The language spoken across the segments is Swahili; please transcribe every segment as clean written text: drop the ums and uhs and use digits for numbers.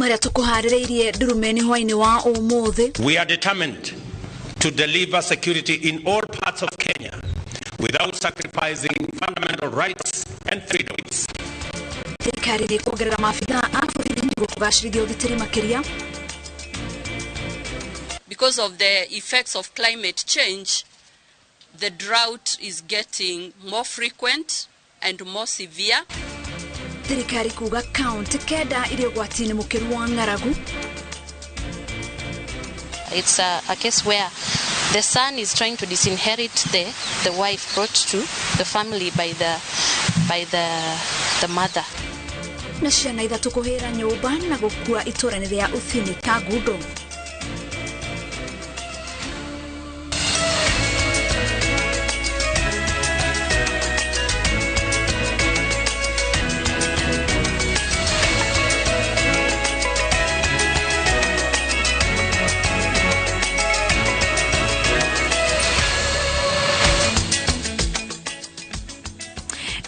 maria tukuharireirie Ndurumeni hwaini wa umuthi. We are determined to deliver security in all parts of Kenya without sacrificing fundamental rights and freedoms. Thirikari ni kuongerera maafitha a borithi niguo kugacirithia ugitiri makiria. Because of the effects of climate change, the drought is getting more frequent and more severe. Thirikari kuga county kenda iri gwatini mukiru wa ngaragu. It's a case where the son is trying to disinherit the wife brought to the family by the mother. Na ciana ithatu kuhira nyumba na gukua iturani ria uthini Kagundo.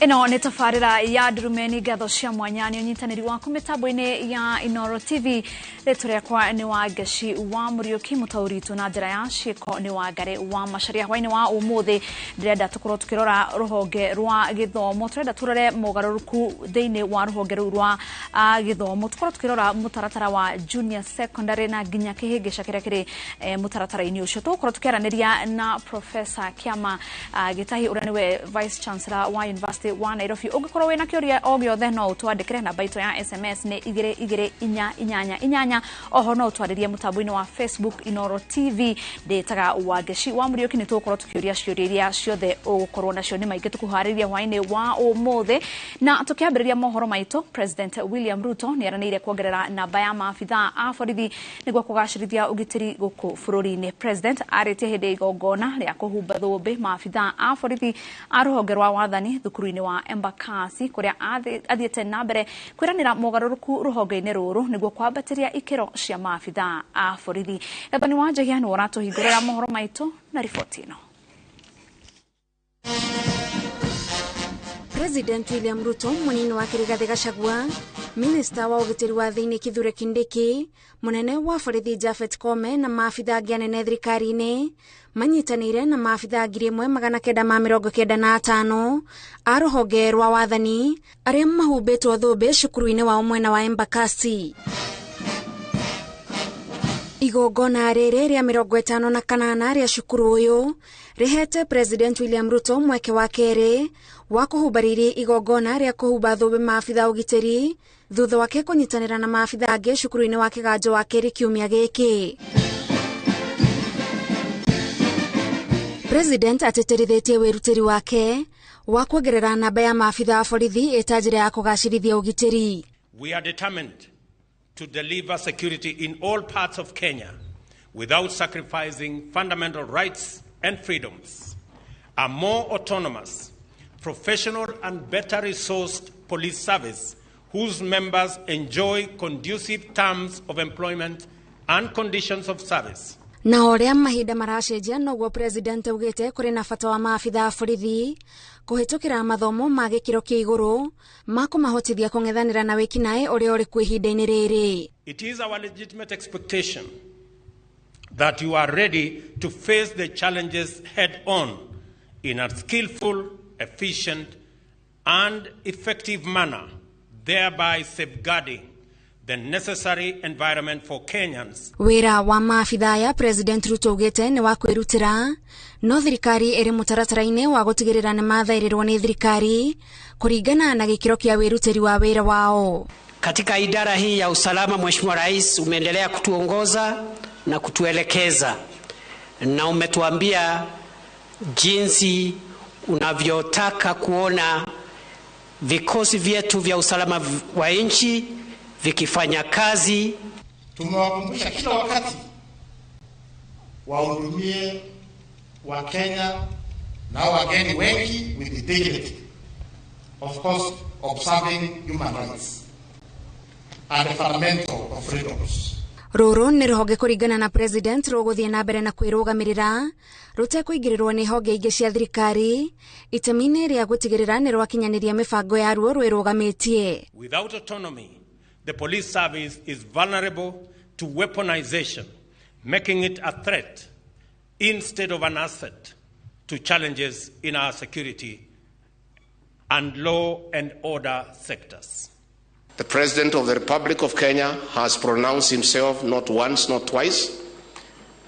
Ino ni tafarira ya Ndurumeni gatho cia mwanya ni unyitaniri waku mitambo-ini ya Inoro TV. Leto riakwa ni wa Gashi wa Muriuki Mutauritu na njira ya ciiko ni wa Ngari wa Macharia hwaini wa umuthi. Ndirenda tukorwo tukirora ruhonge rwa githomo, turenda turore mugaruruku thiini wa ruhonge rwa githomo. Tukorwo tukirora mutaratara wa junior secondary na nginya kihingica kiria kiri mutaratara-ini ucio. Tukorwo tukiraniria na Professor Kiama Gitahi uria niwe Vice Chancellor wa University wa Nairobi. Ungikorwo wina kiuria o giothe no utwandikire namba itu ya SMS ni 2288. Oho no utwaririe mutambo-ini wa Facebook Inoro TV. Ndetaga wa Gashi wa Muriuki ni tukorwo tukiuria ciuria ciothe ugukorwo nacio ni maingi tukuhariria hwaini wa umuthi. Na tukiambiriria mohoro maitu, President William Ruto ni aranire kuongerera namba ya maafitha a borithi niguo kugacirithia ugitiri guku bururi-ini. President aritie hindi igongona ria kuhumba thumbi maafitha a borithi a ruhonge rwa wathani thukuru-ini wa Embakasi kuria athiete na mbere kwiranira mugaruruku ruhonge-ini ruru niguo kwambatiria ikiro cia maafitha a borithi. Ebani wa Njehia ni uratuhingurira mohoro maitu na riboti ino. President William Ruto, munini wa Rigathi Gachagua, Minister wa ugitiri wa thiini Kithure Kindiki, munene wa borithi Japhet Koome na maafitha angi anene thirikari-ini manyitanire na maafitha 1995 a ruhonge rwa wathani aria mahumbitwo thumbi cukuru-ini wa mwena wa Embakasi. Igongona riri ria 58 ria cukuru uyu rihete President William Ruto mweke wa keri wa kuhumbariri igongona ria kuhumba thumbi maafitha ugitiri thutha wake kunyitanira na maafitha angi cukuru-ini wa kiganjo wa keri kiumia giki. President ateterithitie wirutiri wake wa kuongerera namba ya maafitha a borithi itajira ya kugacirithia ugitiri. We are determined to deliver security in all parts of Kenya without sacrificing fundamental rights and freedoms. A more autonomous, professional and better resourced police service whose members enjoy conducive terms of employment and conditions of service. Na oria mahinda maracenjia noguo President ugite kuri na bata wa maafitha a borithi kuhitukira mathomo ma gikiro kia iguru ma kumahotithia kung'ethanira na wikinae uria uri ku ihinda-ini riri. It is our legitimate expectation that you are ready to face the challenges head on in a skillful, efficient and effective manner, thereby safeguarding the necessary environment for Kenyans. Wira wa maafitha ya President Ruto ugite ni wa kwirutira no thirikari iri mutaratara-ini wa gutigirira ni mathairirwo ni thirikari kuringana na gikiro kia wirutiri wa wira wao. Katika idara hii ya usalama, Mheshimiwa Rais, umeendelea kutuongoza na kutuelekeza na umetuambia jinsi unavyotaka kuona vikosi vyetu vya usalama wa nchi vikifanya kazi. Tumewakumbusha kila wakati wahudumie wa Kenya na wageni wengi with dignity, of course observing human rights and the fundamental of freedoms. Ruru ni ruhonge kuringana na President ruguthie na mbere na kwirugamirira rutekuingirirwo ni honge ingi cia thirikari itemini ria gutigirira ni rwakinyaniria mibango ya ruo rwirugamitie. Without autonomy, the police service is vulnerable to weaponization, making it a threat instead of an asset to challenges in our security and law and order sectors. The President of the Republic of Kenya has pronounced himself not once, not twice,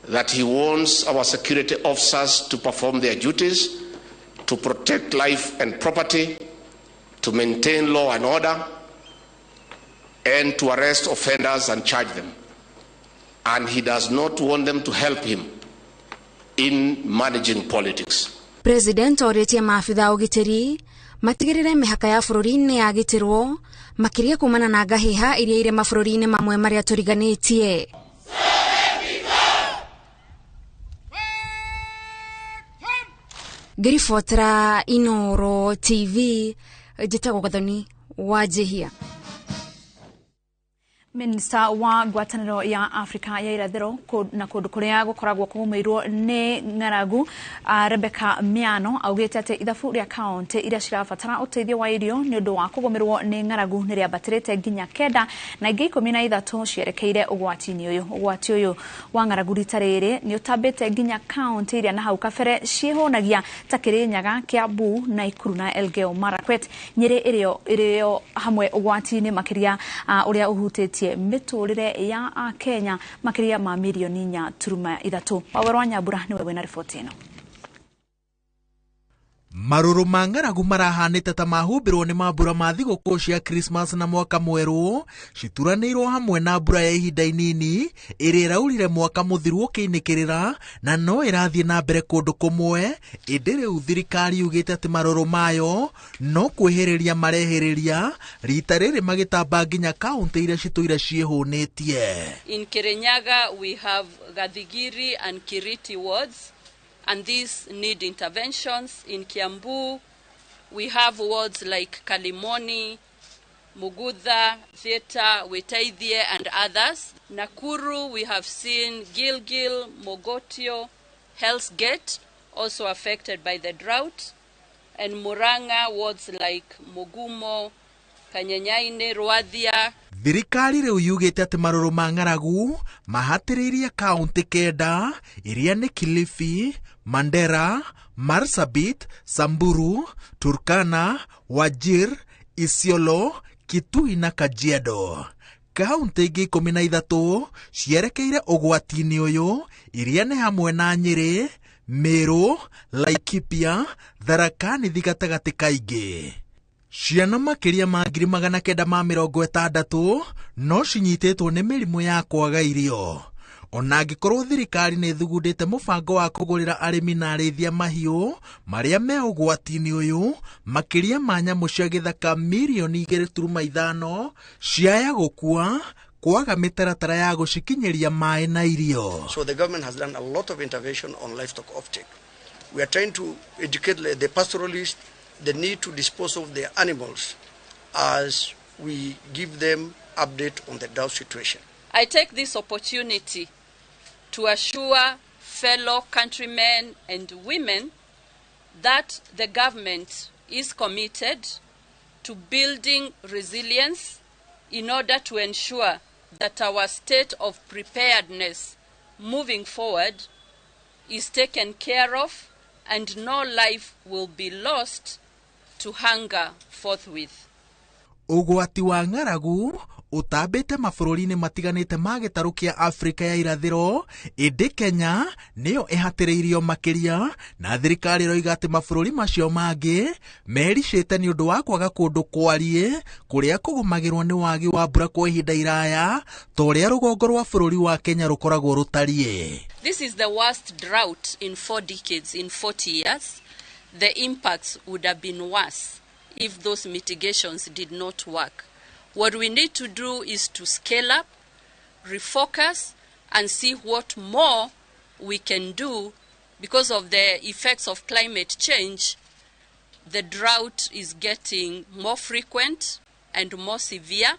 that he wants our security officers to perform their duties, to protect life and property, to maintain law and order, and to arrest offenders and charge them. And he does not want them to help him in managing politics. President oretie maafitha ugitiri matigirire mihaka ya bururi-ini yagitirwo makiria kumana na ngahiha iria ire mabũrũri-inĩ mamwe maria turiganitie. Ngiribotera Inoro TV njĩtagwo Gathoni wa Jehia. Minista wa ngwatanĩro ya Afrika ya irathĩro na kũndũ kũrĩa gũkoragwo kũgũmĩirwo nĩ ng'aragu Rebecca Miano augĩte atĩ ithabu rĩa kaunti iria cirabatara ũteithio wa irio nĩ ũndũ wa kũgũmĩrwo nĩ ng'aragu nĩ rĩambatĩrĩte nginya 9 na ingĩ 13 cierekeire ũgwati-inĩ ũyũ. Ũgwati ũyũ wa ng'aragu rita rĩrĩ nĩ ũtambĩte nginya kaunti iria na hau kabere ciĩhũnagia ta Kirinyaga, Kiambu, Nakuru na Elgeyo Marakwet. Nyeri ĩrĩo hamwe ũgwati-inĩ makĩria ũrĩa ũhutĩtie miturire ya Kenya makiria ma milioni 4.3. Wawerwa Nyambura niwe wena riboti ino. Maruru ma ng'aragu marahanĩte ta mahumbĩrwo nĩ mambura ma thigũkũ cia Christmas na mwaka mwerũ cituranĩirwo hamwe na mbura ya ihinda inini ĩrĩa ĩraurire mwaka mũthiru ũkĩinĩkĩrĩra na no ĩrathiĩ na mbere kũndũ kũmwe. Ĩndĩ rĩu thirikari yugĩte atĩ marũrũ mayo no kwĩhĩrĩria marehĩrĩria rita rĩrĩ magĩtamba nginya kaunti iria citũire ciĩhũnĩtie. In Kirinyaga we have Gathigiri and Kiriti wards, and these need interventions. In Kiambu, we have wards like Kalimoni, Mugudha, Theta, Wetaithie, and others. Nakuru, we have seen Gilgil, Mogotio, Hell's Gate, also affected by the drought. And Muranga, wards like Mugumo, Kanyanyaine, Rwathia. Thirikari rĩu yugĩte atĩ marũrũ ma ng'aragu mahatĩrĩirie kaunti 9 iria nĩ Kilifi, Mandera, Marsabit, Samburu, Turkana, Wajir, Isiolo, Kitui na Kajiado. Kaunti ingĩ 13 cierekeire ũgwati-inĩ ũyũ iria nĩ hamwe na Nyeri, Meru, Laikipia, Tharaka Nithi gatagatĩ kaingĩ. Ciana makĩria ma 960 no cinyitĩtwo nĩ mĩrimũ ya kwaga irio. Ona angĩkorwo thirikari nĩ thugundĩte mũbango wa kũgũrĩra arĩmi na arĩithia mahiũ marĩa me ũgwati-inĩ ũyũ makĩria ma nyamũ cia gĩthaka milioni 2.5 ciaya gũkua kwaga mĩtaratara ya gũcikinyĩria maĩ na irio. So the government has done a lot of intervention on livestock offtake. We are trying to educate the pastoralists the need to dispose of their animals as we give them update on the drought situation. I take this opportunity to assure fellow countrymen and women that the government is committed to building resilience in order to ensure that our state of preparedness moving forward is taken care of and no life will be lost to hunger forthwith. Ũgwati wa ng'aragu utambĩte mabũrũri-inĩ matiganĩte ma gĩtarũ kĩa Afrika ya irathĩro, ĩndĩ Kenya nĩyo ĩhatĩrĩirio makĩria na thirikari ĩroiga atĩ mabũrũri macio mangĩ mericĩte nĩ ũndũ wa kwaga kũndũ kwariĩ kũrĩa kũgũmagĩrwo nĩ wagi wa mbura kwa ihinda iraya ta ũrĩa rũgongo rwa bũrũri wa Kenya rũkoragwo rũtariĩ. This is the worst drought in 4 decades, in 40 years. The impacts would have been worse if those mitigations did not work. What we need to do is to scale up, refocus, and see what more we can do because of the effects of climate change. The drought is getting more frequent and more severe.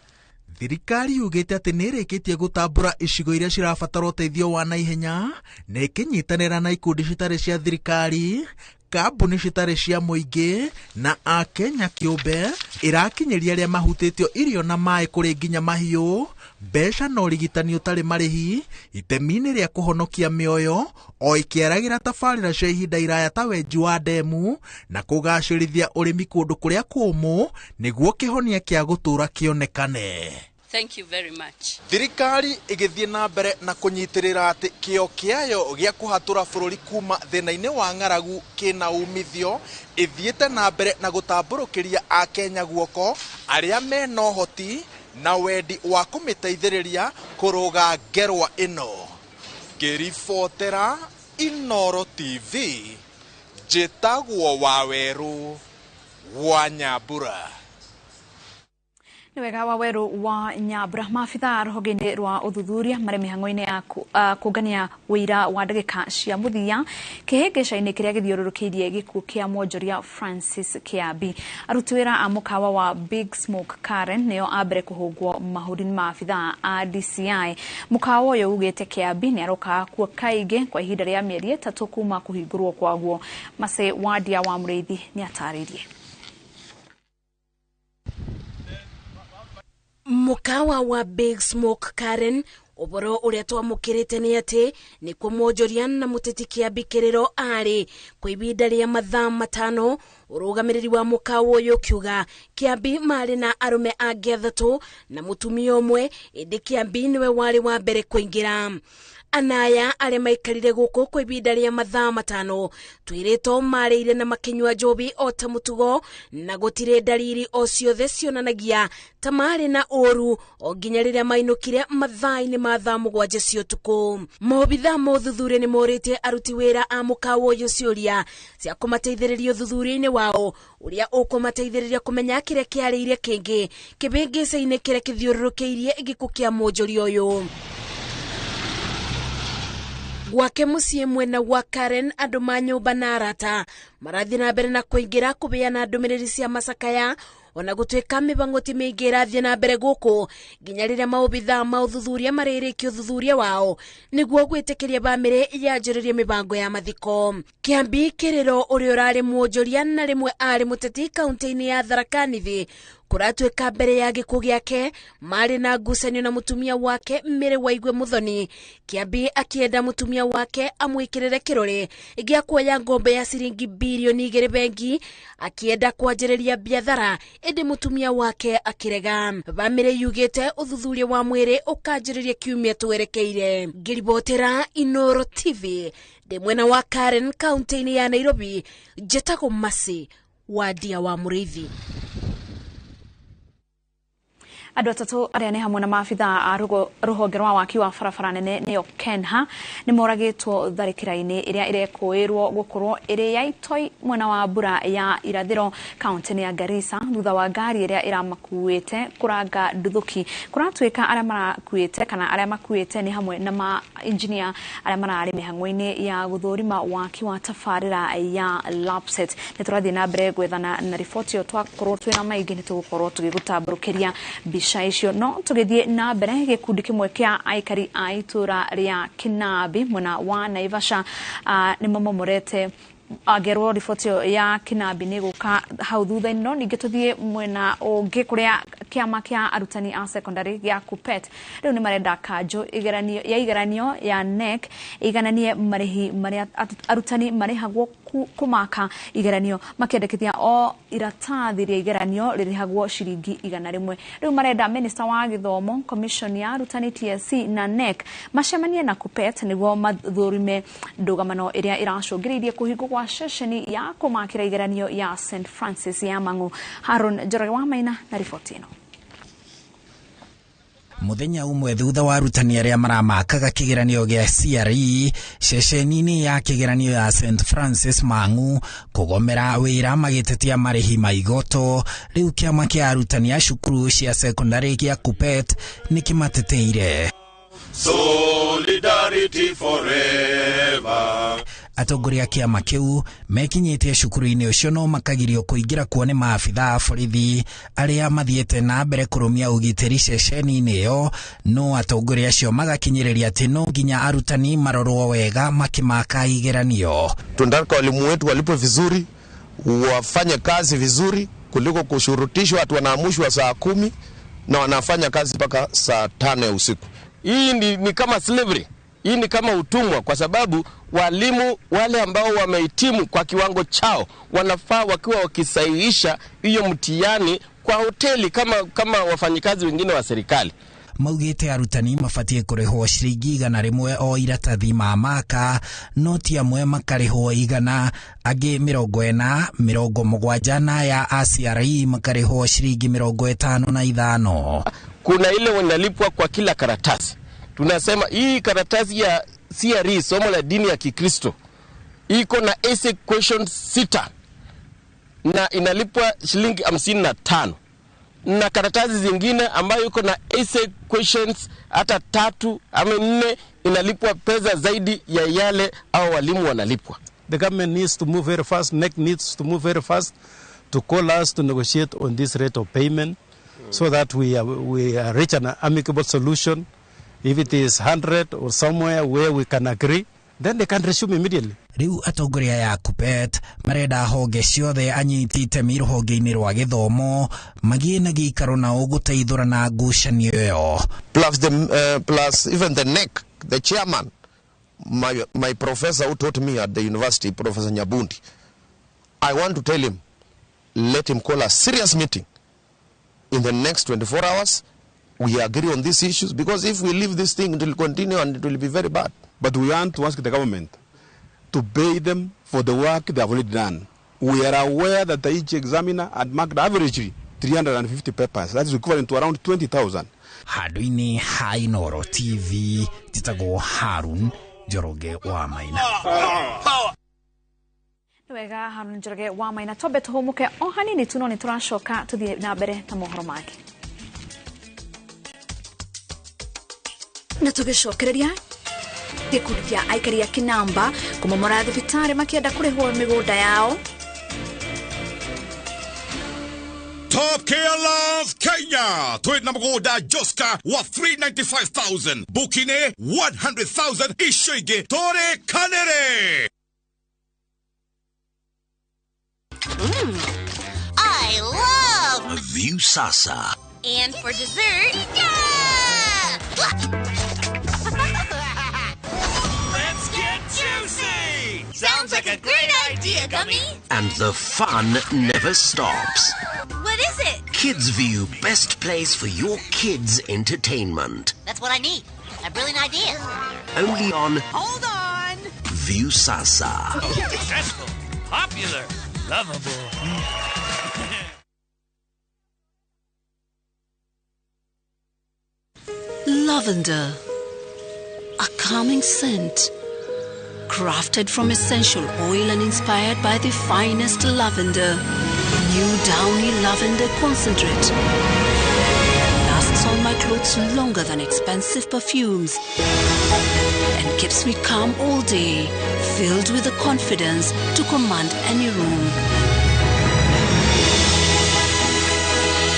Thirikari yugĩte atĩ nĩ ĩrĩkĩtie gũtambũra icigo iria cirabatara ũteithio wa naihenya na ĩkĩnyitanĩra na ikundi citarĩ cia thirikari kambuni citari cia muingi na a Kenya kiumbe irakinyeria aria mahutitio irio na mai kuri nginya mahiu mbeca na urigitani utari marihi itemi-ini ria kuhonokia mioyo o ikiaragira tabarira cia ihinda iraya ta wenji wa ndemu na kugacirithia urimi kundu kuria kumu niguo kihonia kia gutura kionekane. Thank you very much. Thirikari igithie na mbere na kunyitirira ati kio kiayo gia kuhatura bururi kuma thina-ini wa ng'aragu kina umithio ithiete na mbere na gutamburukiria a Kenya guoko aria mena uhoti na wendi wa kumiteithiriria kuruga ngerwa ino. Ngiribotera Inoro TV, njitagwo Waweru wa Nyambura. Niwega Waweru wa Nyambura. Maabitha rũhonge-inĩ rwa ũthuthuria marĩ mĩhang'o-inĩ ya kũngania wĩira wa ndagĩka cia mũthia kĩhĩngĩca-inĩ kĩrĩa gĩthiũrũrũkĩirie gĩkuũ kĩa mwonjoria Francis Kiambi. Aruti wĩra a mũkawa wa Big Smoke Karen nĩo a mbere kũhũngwo mahũri-inĩ maabitha a DCI. Mũkawa ũyũ ugĩte Kiambi nĩ arokaga kuo kaingĩ kwa ihinda rĩa mĩeri 3 kuma kũhingũrwo kwaguo. Mase Wadia wa Mũrĩithi nĩ atarĩirie. Mukawa wa Big Smoke Karen uboro uria twamukirite ni ati ni kumwonjoria na muteti Kiambi Kiriro ari kwa ibinda ria mathaa 5 urugamiriri wa mukawa uyu kiuga Kiambi mari na arume angi 3 na mutumia umwe indi Kiambi niwe wari wa mbere kuingira. Anaya aria maikarire guku kwa ibinda ria mathaa 5 twirito marĩire na makinywa njobi o ta mutugo na gutire dalili o ciothe cionanagia ta mari na oru o nginya riria mainukire mathaa-inĩ ma thaa 7 cia ũtukũ. Maobitha ma ũthuthuria nĩ morĩtie aruti wĩra a mũkawa ũyũ ciũria cia kũmateithĩrĩria ũthuthuria-inĩ wao ũrĩa ũkũmateithĩrĩria kũmenya kĩrĩa kĩarĩire kĩngĩ kĩhĩngĩca-inĩ kĩrĩa gĩthiũrũrũkĩirie gĩkuũ kĩa mwonjoria ũyũ. Gwake muciĩ mwena wa Karen andu ma nyumba na arata marathi na mbere na kuingira kubeana ndũmĩrĩri cia macakaya ona gũtuĩka mĩbango ti mĩingĩ ĩrathiĩ na mbere gũkũ nginya rĩrĩa maobitha ma ũthuthuria marĩrĩkia ũthuthuria wao nĩguo gwĩtĩkĩria bamĩrĩ yanjĩrĩrie mĩbango ya mathiko. Kiambi Kiriro ũrĩa ũrarĩ mwonjoria na rĩmwe arĩ mũteti kaunti-inĩ ya Tharaka Nithi kuratuĩka mbere ya gĩkuũ gĩake marĩ na ngucanio na mutumia wake Mĩrĩ Waigwe Muthoni. Kiambi akienda mutumia wake amwĩkĩrĩre kĩrore gĩa kuoya ngombo ya ciringi bilioni 2 bengi akienda kwanjĩrĩria biathara ĩndĩ mutumia wake akirega. Bamĩrĩ yugĩte ũthuthuria wa mwĩrĩ ũkanjĩrĩria kiumia twerekeire. Ngiribotera Inoro TV ndĩ mwena wa Karen kaunti-inĩ ya Nairobi, njĩtagwo Mase Wadia wa Mũrĩithi. Andũ atatũ arĩa nĩ hamwe na maabitha a rũhonge rwa waki wa barabara nene nĩyo KENHA nĩ moragĩtwo tharĩkĩra-inĩ ĩrĩa ĩrekũĩrwo gũkorwo ĩrĩ ya itoi mwena wa mbura ya irathĩro kaunti-inĩ ya Garissa thutha wa ngari ĩrĩa ĩramakuĩte kũranga nduthuki. Kũratuĩka arĩa marakuĩte kana arĩa makuĩte nĩ hamwe na ma-engineer arĩa mararĩ mĩhang'o-inĩ ya gũthũrima waki wa tabarĩra ya LAPSSET. Nĩ tũrathiĩ na mbere gwethana na riboti ĩyo twakorwo twĩna maingĩ nĩ tũgũkorwo tũgĩgũtambũrũkĩria bica icio. No tũgĩthiĩ na mbere gĩkundi kĩmwe kĩa aikari a itũra rĩa Kinabi mwena wa Naivasha nĩ mamomorete agerwo riboti ya Kinabi nĩ gũka hau thutha-inĩ. No ningĩ tũthiĩ mwena ũngĩ kũrĩa kĩama kĩa arutani a secondary gĩa KUPPET rĩu nĩ marenda kanjũ igeranio ya NEC igananie marĩhi marĩa arutani marĩhagwo kumaka igeranio makĩendekithia o iratathi rĩa igeranio rĩrĩhagwo ciringi 100. Rĩu marenda minister wa gĩthomo, commission ya arutani TSC na NEC macemanie na KUPPET nĩguo mathũrime ndũgamano ĩrĩa ĩracũngĩrĩirie kũhingwo kwa ceceni ya kũmakĩra igeranio ya St Francis ya Mang'u. Harun Njoroge wa Maina na riboti ĩno. Muthenya umwe thutha wa arutani arĩa maramakaga kĩgeranio gĩa CRE ceceni-inĩ ya kĩgeranio ya St Francis Mang'u kũgomera wĩra magĩtetia marĩhi ma igoto, rĩu kĩama kĩa arutani a cukuru cia secondary gĩa KUPPET nĩ kĩmateteire. Solidarity forever. atongoria kiama kiu mekinyite cukuru-ini ucio no makagirio kuingira kuo ni maabitha a borithi aria mathiete na mbere kurumia ugitiri ceceni-ini iyo, no atongoria acio magakinyiriria ati no nginya arutani marorwo wega makimaka igeranio. Tunataka walimu wetu walipo vizuri, wafanye kazi vizuri kuliko kushurutishwa watu wanaamushwa saa 10 na wanafanya kazi mpaka saa 5 ya usiku. Hii ni kama slavery. Hii ni kama utumwa, kwa sababu walimu wale ambao wamehitimu kwa kiwango chao wanafaa wakiwa wakisahihisha hiyo mtihani kwa hoteli kama wafanyikazi wengine wa serikali. Maugite arutani mafatie kurihwo ciringi 100 o iratathi maka, no ti amwe makarihwo 100, angi 40, 70 na ya CRE makarihwo ciringi 55. Kuna ile wanalipwa kwa kila karatasi. Tunasema hii karatasi ya CRE, somo la dini ya Kikristo, iko na essay questions 6 na inalipwa shilingi 55. Na karatasi zingine ambayo iko na essay questions hata 3 ama 4 inalipwa pesa zaidi ya yale au walimu wanalipwa. The government needs to move very fast. NEC needs to move very fast to call us to negotiate on this rate of payment so that we reach an amicable solution. If it is 100 or somewhere where we can agree, then they can resume immediately. Riu atongoria ya KUPPET marenda honge ciothe anyiti itemi ruhonge-ini rwa githomo magie na giikaro na uguteithura na ngucanio iyo. Plus even the NEC, the chairman, my professor who taught me at the university, Professor Nyabundi, I want to tell him, let him call a serious meeting in the next 24 hours. We agree on these issues, because if we leave this thing, it will continue and it will be very bad. But we want to ask the government to pay them for the work they have already done. We are aware that each examiner had marked averagely 350 papers. That is equivalent to around 20,000. Haduini ha Inoro TV, Titago Harun Njoroge wa Maina. Wega Harun Njoroge wa Maina. Tobe tuhumuke o hanini tuno ni turashoka tuthie na mbere ta mohoro maki. Na tugicokereria gikundi kia aikari a Kinamba kumomora thibitari makienda kurihwo migunda yao. Top Care Love Kenya. Tweet na mgunda Joska wa 395,000. Bukine 100,000 ishoige tore kanere. I love View Sasa. And for dessert, yeah! Let's get juicy! Sounds like a great idea, Gummy! And the fun never stops. What is it? Kids View, best place for your kids' entertainment. That's what I need. A brilliant idea. Only on Hold on! View Sasa. Successful, popular, lovable. Lavender, a calming scent, crafted from essential oil and inspired by the finest lavender. New Downy Lavender Concentrate lasts on my clothes longer than expensive perfumes and keeps me calm all day, filled with the confidence to command any room.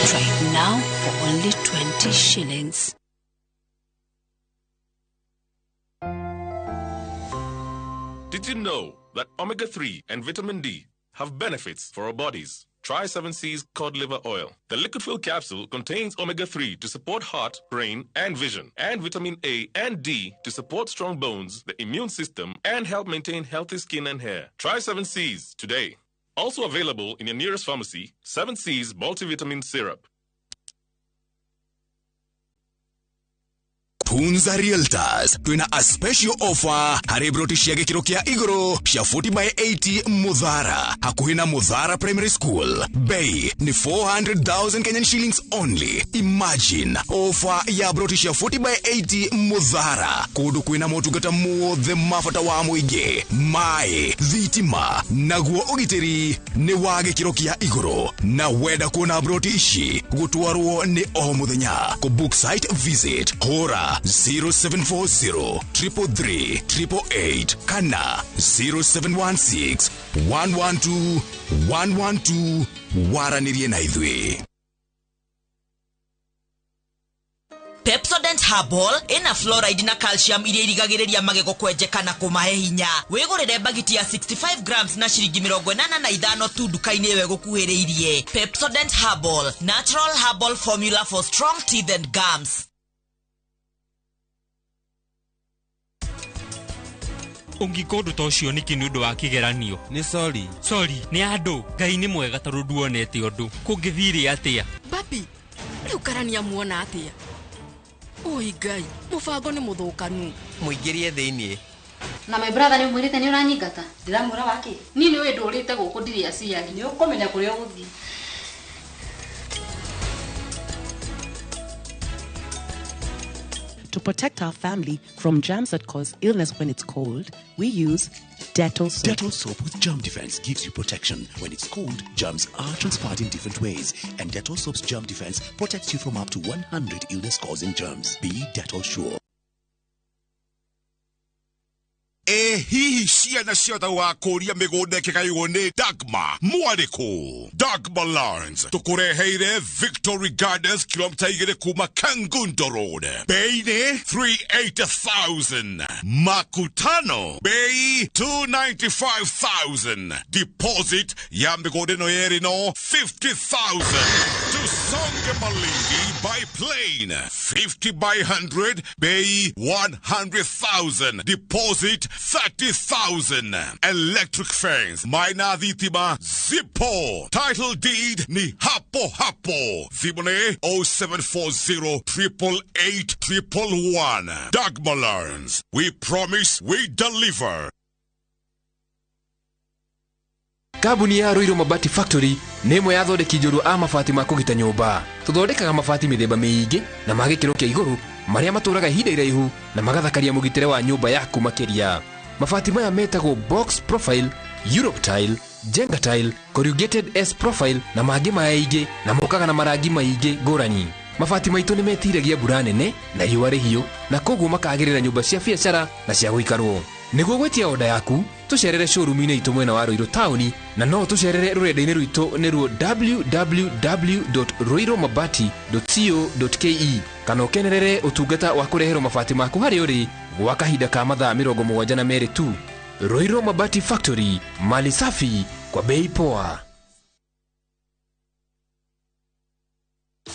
Try it now for only 20 shillings. Did you know that omega-3 and vitamin D have benefits for our bodies? Try 7C's cod liver oil. The liquid-filled capsule contains omega-3 to support heart, brain, and vision, and vitamin A and D to support strong bones, the immune system, and help maintain healthy skin and hair. Try 7C's today. Also available in your nearest pharmacy, 7C's multivitamin syrup. Punza Realtors, tuina a special offer hari brotishia gikiro kia igoro pia 40/80 Mudhara hakuhina Mudhara Primary School. Bay ni 400,000 Kenyan shillings only. Imagine offer ya brotishia 40/80 Mudhara kudu kuina motugata muothe mafata wa muige mai thitima naguo ogiteri ni wa gikiro kia igoro na weda kuona broti ishi gutwarwo ni o muthenya ku book site visit hora 0740 333 888 kana 0716 112 112 waranirie na ithui. Pepsodent Herbal ina fluoride na calcium iria irigagiriria magego kwenjeka na kumahe hinya. Wigurire bagiti ya 65 grams na shiringi 85 tu dukaini yewe gukuhiriirie. Pepsodent Herbal, natural herbal formula for strong teeth and gums. Ungikodu toshio niki nundu wa kigeranio ni sorry ni andu ngai ni mwega taru duonete undu kungithire atia papi riu karania muona atia oi ngai mubango ni muthukanu muingirie thiini na my brother ni mwirite ni uranyingata ndiramura waki nini we ndurite guku ndiri aciari ni ukomenya kuria uguthi. To protect our family from germs that cause illness when it's cold, we use Dettol soap. Dettol soap with germ defense gives you protection. When it's cold, germs are transferred in different ways. And Dettol soap's germ defense protects you from up to 100 illness-causing germs. Be Dettol sure. Hihi ciana ciothe wa kũria mĩgũnda ĩkĩgaywo nĩ Dagmar mwarĩkũ. Dagmar Lawrence tũkũreheire Victory Gardens kilomita 2 kuma Kangundo Road. Bei nĩ 380,000. Makutano bei 295,000. Deposit ya mĩgũnda ĩno yerĩ no 50,000. Tusonge Malindi by plane 50 by 100 bei 100,000. Deposit 30,000. Electric fence Maina Dhitima Zippo. Title deed ni hapo hapo. Zibone 0740 888 111. Dagmar Lawrence. We promise we deliver. Kabuni ya Roiro Mabati Factory nĩ ĩmwe ya thondeki njũru a mabati ma kũgita nyũmba. Tũthondekaga mabati mĩthemba mĩingĩ na ma gĩkĩro kĩa igũrũ marĩa matũraga ihinda iraihu na magathakaria mũgitĩre wa nyũmba yaku makĩria. Mabati maya metagwo box profile, Europe tile, Jenga tile, corrugated S profile na mangĩ maingĩ na mokaga na marangi maingĩ ngũrani. Mabati maitũ nĩ metiragia mbura nene na riũa rĩhiũ na koguo makagĩrĩra nyũmba cia biacara na cia gũikarwo. Nĩguo gwetia oda yaku, tucerere showroom-inĩ itũ mwena wa Roiro Town na no tucerere rũrenda-inĩ rwitũ nĩruo www.roiromabati.co.ke kana ũkenerere ũtungata wa kũreherwo mabati maku harĩa ũrĩ gwa kahinda ka mathaa 72 tu. Roiro Mabati Factory, mali safi kwa bei poa.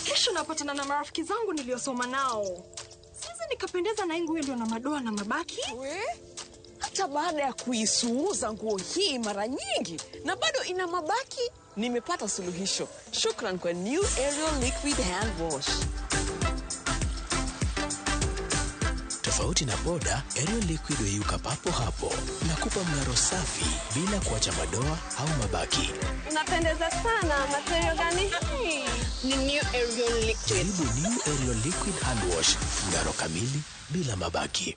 Kesho napatana na marafiki zangu niliosoma nao. Sasa nikapendeza na nguo ndio na madoa na mabaki. Hata baada ya kuisuuza nguo hii mara nyingi na bado ina mabaki, nimepata suluhisho. Shukran kwa New Ariel Liquid Hand Wash. Tofauti na poda, Ariel Liquid huyuka papo hapo na kupa mng'aro safi bila kuacha madoa au mabaki. Unapendeza sana. Material gani hii? Ni New Ariel Liquid. Jaribu New Ariel Liquid Hand Wash, mng'aro kamili bila mabaki.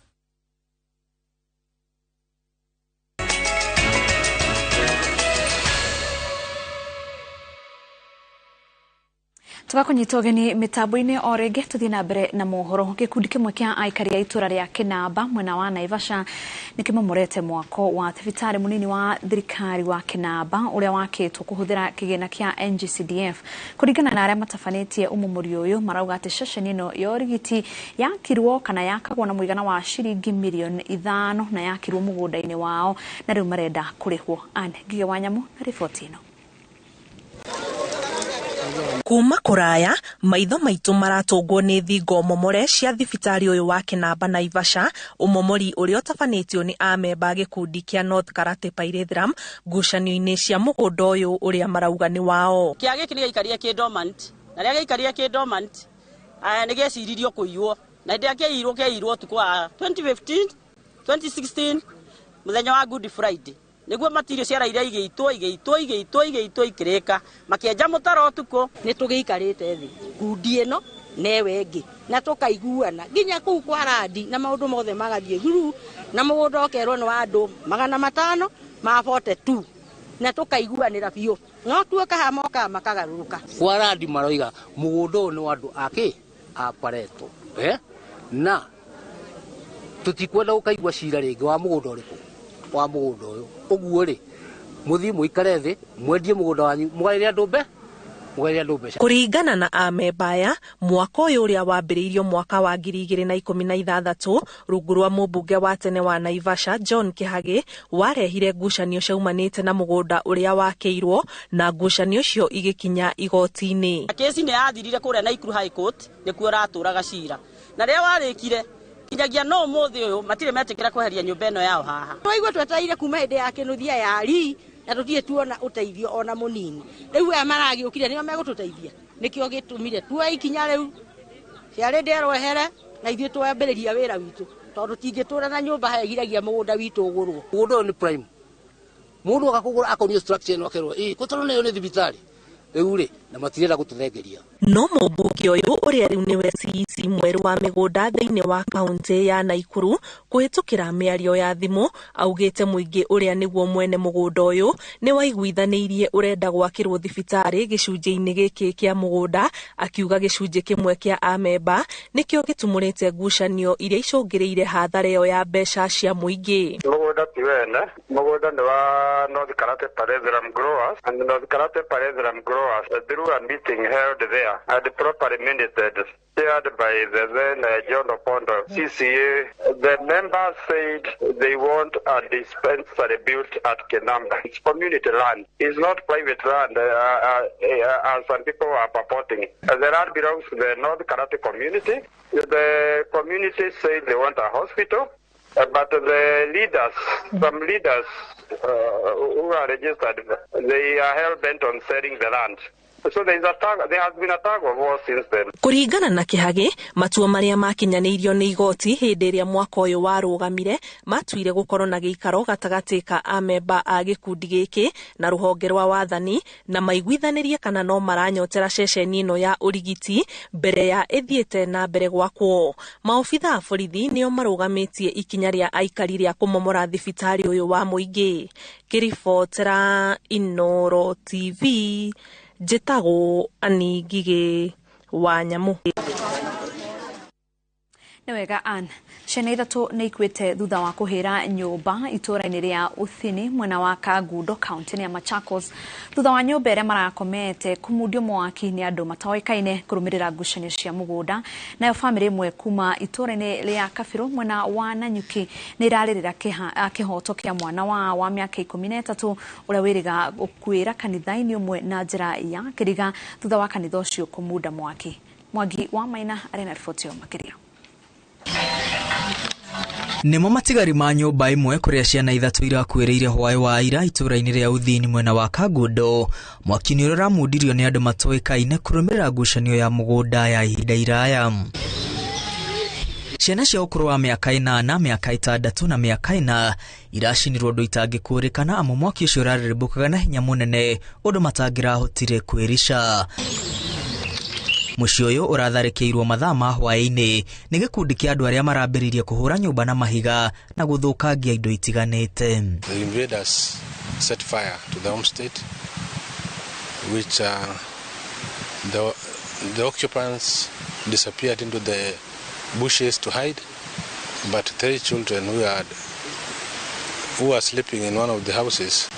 Tugakunyita ũgeni mitambo-inĩ o rĩngĩ tuthi na mbere na mohoro. Gĩkundi kĩmwe kĩa aikari a itũra rĩa Kinamba mwena wa Naivasha nĩkĩmomorete mwako wa thibitarĩ mũnini wa thirikari wa Kinamba ũrĩa wakĩtwo kũhũthĩra kĩgĩna kĩa NGCDF. Kũringana na arĩa matabanĩtie ũmomorio ũyũ marauga atĩ ceceni ĩno ya ũrigiti yakirwo kana yakagwo na mũigana wa ciringi mirioni 5 na yakirwo mũgũnda-inĩ wao na rĩu marenda kũrĩhwo. Ngige Wanyamu na riboti ĩno. Kuma kuraya maitho maitu maratungwo ni thingo momore cia thibitari uyu wa Kinamba Naivasha. Umomori uria utabanitio ni amemba gikundi kia North Karate Pyrethrum ngucanio-ini cia mugunda uyu uria marauga ni wao. Kiage kini gikaria ki dormant na ria gikaria ki dormant ni geciririo kuiywo na ndia keirwo tukwa 2015 2016 muthenya wa Good Friday niguo matirio ciara iria igĩitwo ikireka makienja mutaro tuko ni tugiikarite thi ngundi ino newe ngi na tukaiguana nginya kuu kwa radi na maundu mothe magathie thuru na mugunda okerwo ni wa andu 500 ma 42 na tukaiguanira biu no tuoka hamoka makagaruruka kwa radi maroiga mugunda ni wa andu ake apareto na tutikwenda ukaigwa cira ringi wa mugunda uriku wa mugunda uyu uguo ri muthi muikare thi mwendie mugunda wanyu mugaire ndumbe kuringana na amemba aya mwaka uyu uria wambiriirio mwaka wa 2016 rungu rwa mumbunge wa tene wa Naivasha John Kihagi warehire ngucanio ciaumanite na mugunda uria wakeirwo na ngucanio cio igikinya igoti-ini. Kesi ni yathirire kuria Naikuru High Court nikuo raturaga cira na ria warikire kinyagia no muthi uyu matire metikira kweheria nyumba eno yao haha twaigua twetereire kuma hindi ya kinuthia ya ri na tutie tuona uteithio ona munini riu aya maragiukire nio megututeithia nikio gitumire tuai kinya riu ciari nderwehere na ithie twambiriria wira witu tondu tingitura na nyumba hegiragia mugunda witu ugurwo mugunda ni prime mundu akakugura akonio structure no akerwo kutoro nayo ni thibitari riu ri na matirenda gututhengeria no mumbunge uyu uria riu niwe CEC mweru wa migunda thiini wa kaunti ya Naikuru kuhitukira miario ya thimu augite muingi uria niguo mwene mugunda uyu ni waiguithaniirie urenda gwakirwo thibitari gicunjĩ-inĩ gĩkĩ kia mugunda akiuga gicunjĩ kimwe kia amemba nikio gitumurite ngucanio iria icungiriire hathara iyo ya mbeca cia muingi. Mugunda ti wene mugunda ni wa North Karate Paretheram Growers and North Karate Paretheram Growers through a meeting held there and properly minuted chaired by the then John Opondo CCA. The members said they want a dispensary built at Kinamba. It's community land. It's not private land as some people are purporting. The land belongs to the North Karate community. The community said they want a hospital. But the leaders, some leaders who are registered, they are hell-bent on selling the land. So there has been a tug of war since then. Kuringana na Kihagi, matua maria makinyaniirio ni igoti hindi iria mwaka uyu warugamire matuire gukorwo na giikaro gatagati ka amemba a gikundi giki na ruhonge rwa wathani na maiguithanirie kana no maranyotera ceceni ino ya urigiti mbere ya ithiete na mbere gwakwo. Maofitha a borithi nio marugamitie ikinya ria aikari ria kumomora thibitari uyu wa muingi. Kiribotera Inoro TV Jetago Anigige wa Nyamu. Newega Ann, ciana ithatu nĩ ikuĩte thutha wa kuhira nyũmba itũra-inĩ ria Uthini mwena wa Kagundo kaunti ya Machakos thutha wa nyũmba ĩrĩa marakomete kũmundio mwaki nĩ andũ mataoĩkaine kũrũmĩrĩra ngucanio cia mũgũnda. Nayo famĩlĩ ĩmwe kuma itũra-inĩ ria Kabirũ mwena wa Nanyuki nĩ irarĩrĩra kĩhoto kĩa mwana wa mĩaka 13 ũrĩa wĩrĩga gũkuĩra kanitha-inĩ ũmwe na njĩra ya kĩriga thutha wa kanitha ũcio kũmunda mwaki. Mwangi wa Maina arĩ na riboti yo makĩria. Nimo matigari ma nyũmba ĩmwe kũrĩa ciana ithatu irakuĩrĩire hwaĩ wa ira itũra-inĩ rĩa Uthini mwena wa Kagundo. Mwaki-inĩ ũrĩa ũramundirio nĩ andũ matoĩkaine kũrũmĩrĩra ngucanio ya mũgũnda ya ihinda iraya. Ciana cia ũkũrũ wa mĩaka 8, mĩaka 6 na mĩaka 4 iracinirwo ũndũ itangĩkũrĩkana amu mwaki ũcio ũrarĩrĩmbũkaga na hinya mũnene ũndũ matangĩrahotire kwĩrisha. Mucio ũyũ ũratharĩkĩirwo mathaa ma hwaĩ-inĩ nĩ gĩkundi kĩa andũ arĩa marambĩrĩirie kũhũra nyũmba na mahiga na gũthũkangia indo itiganĩte. The invaders set fire to the homestead which the occupants disappeared into the bushes to hide, but 3 children who were sleeping in one of the houses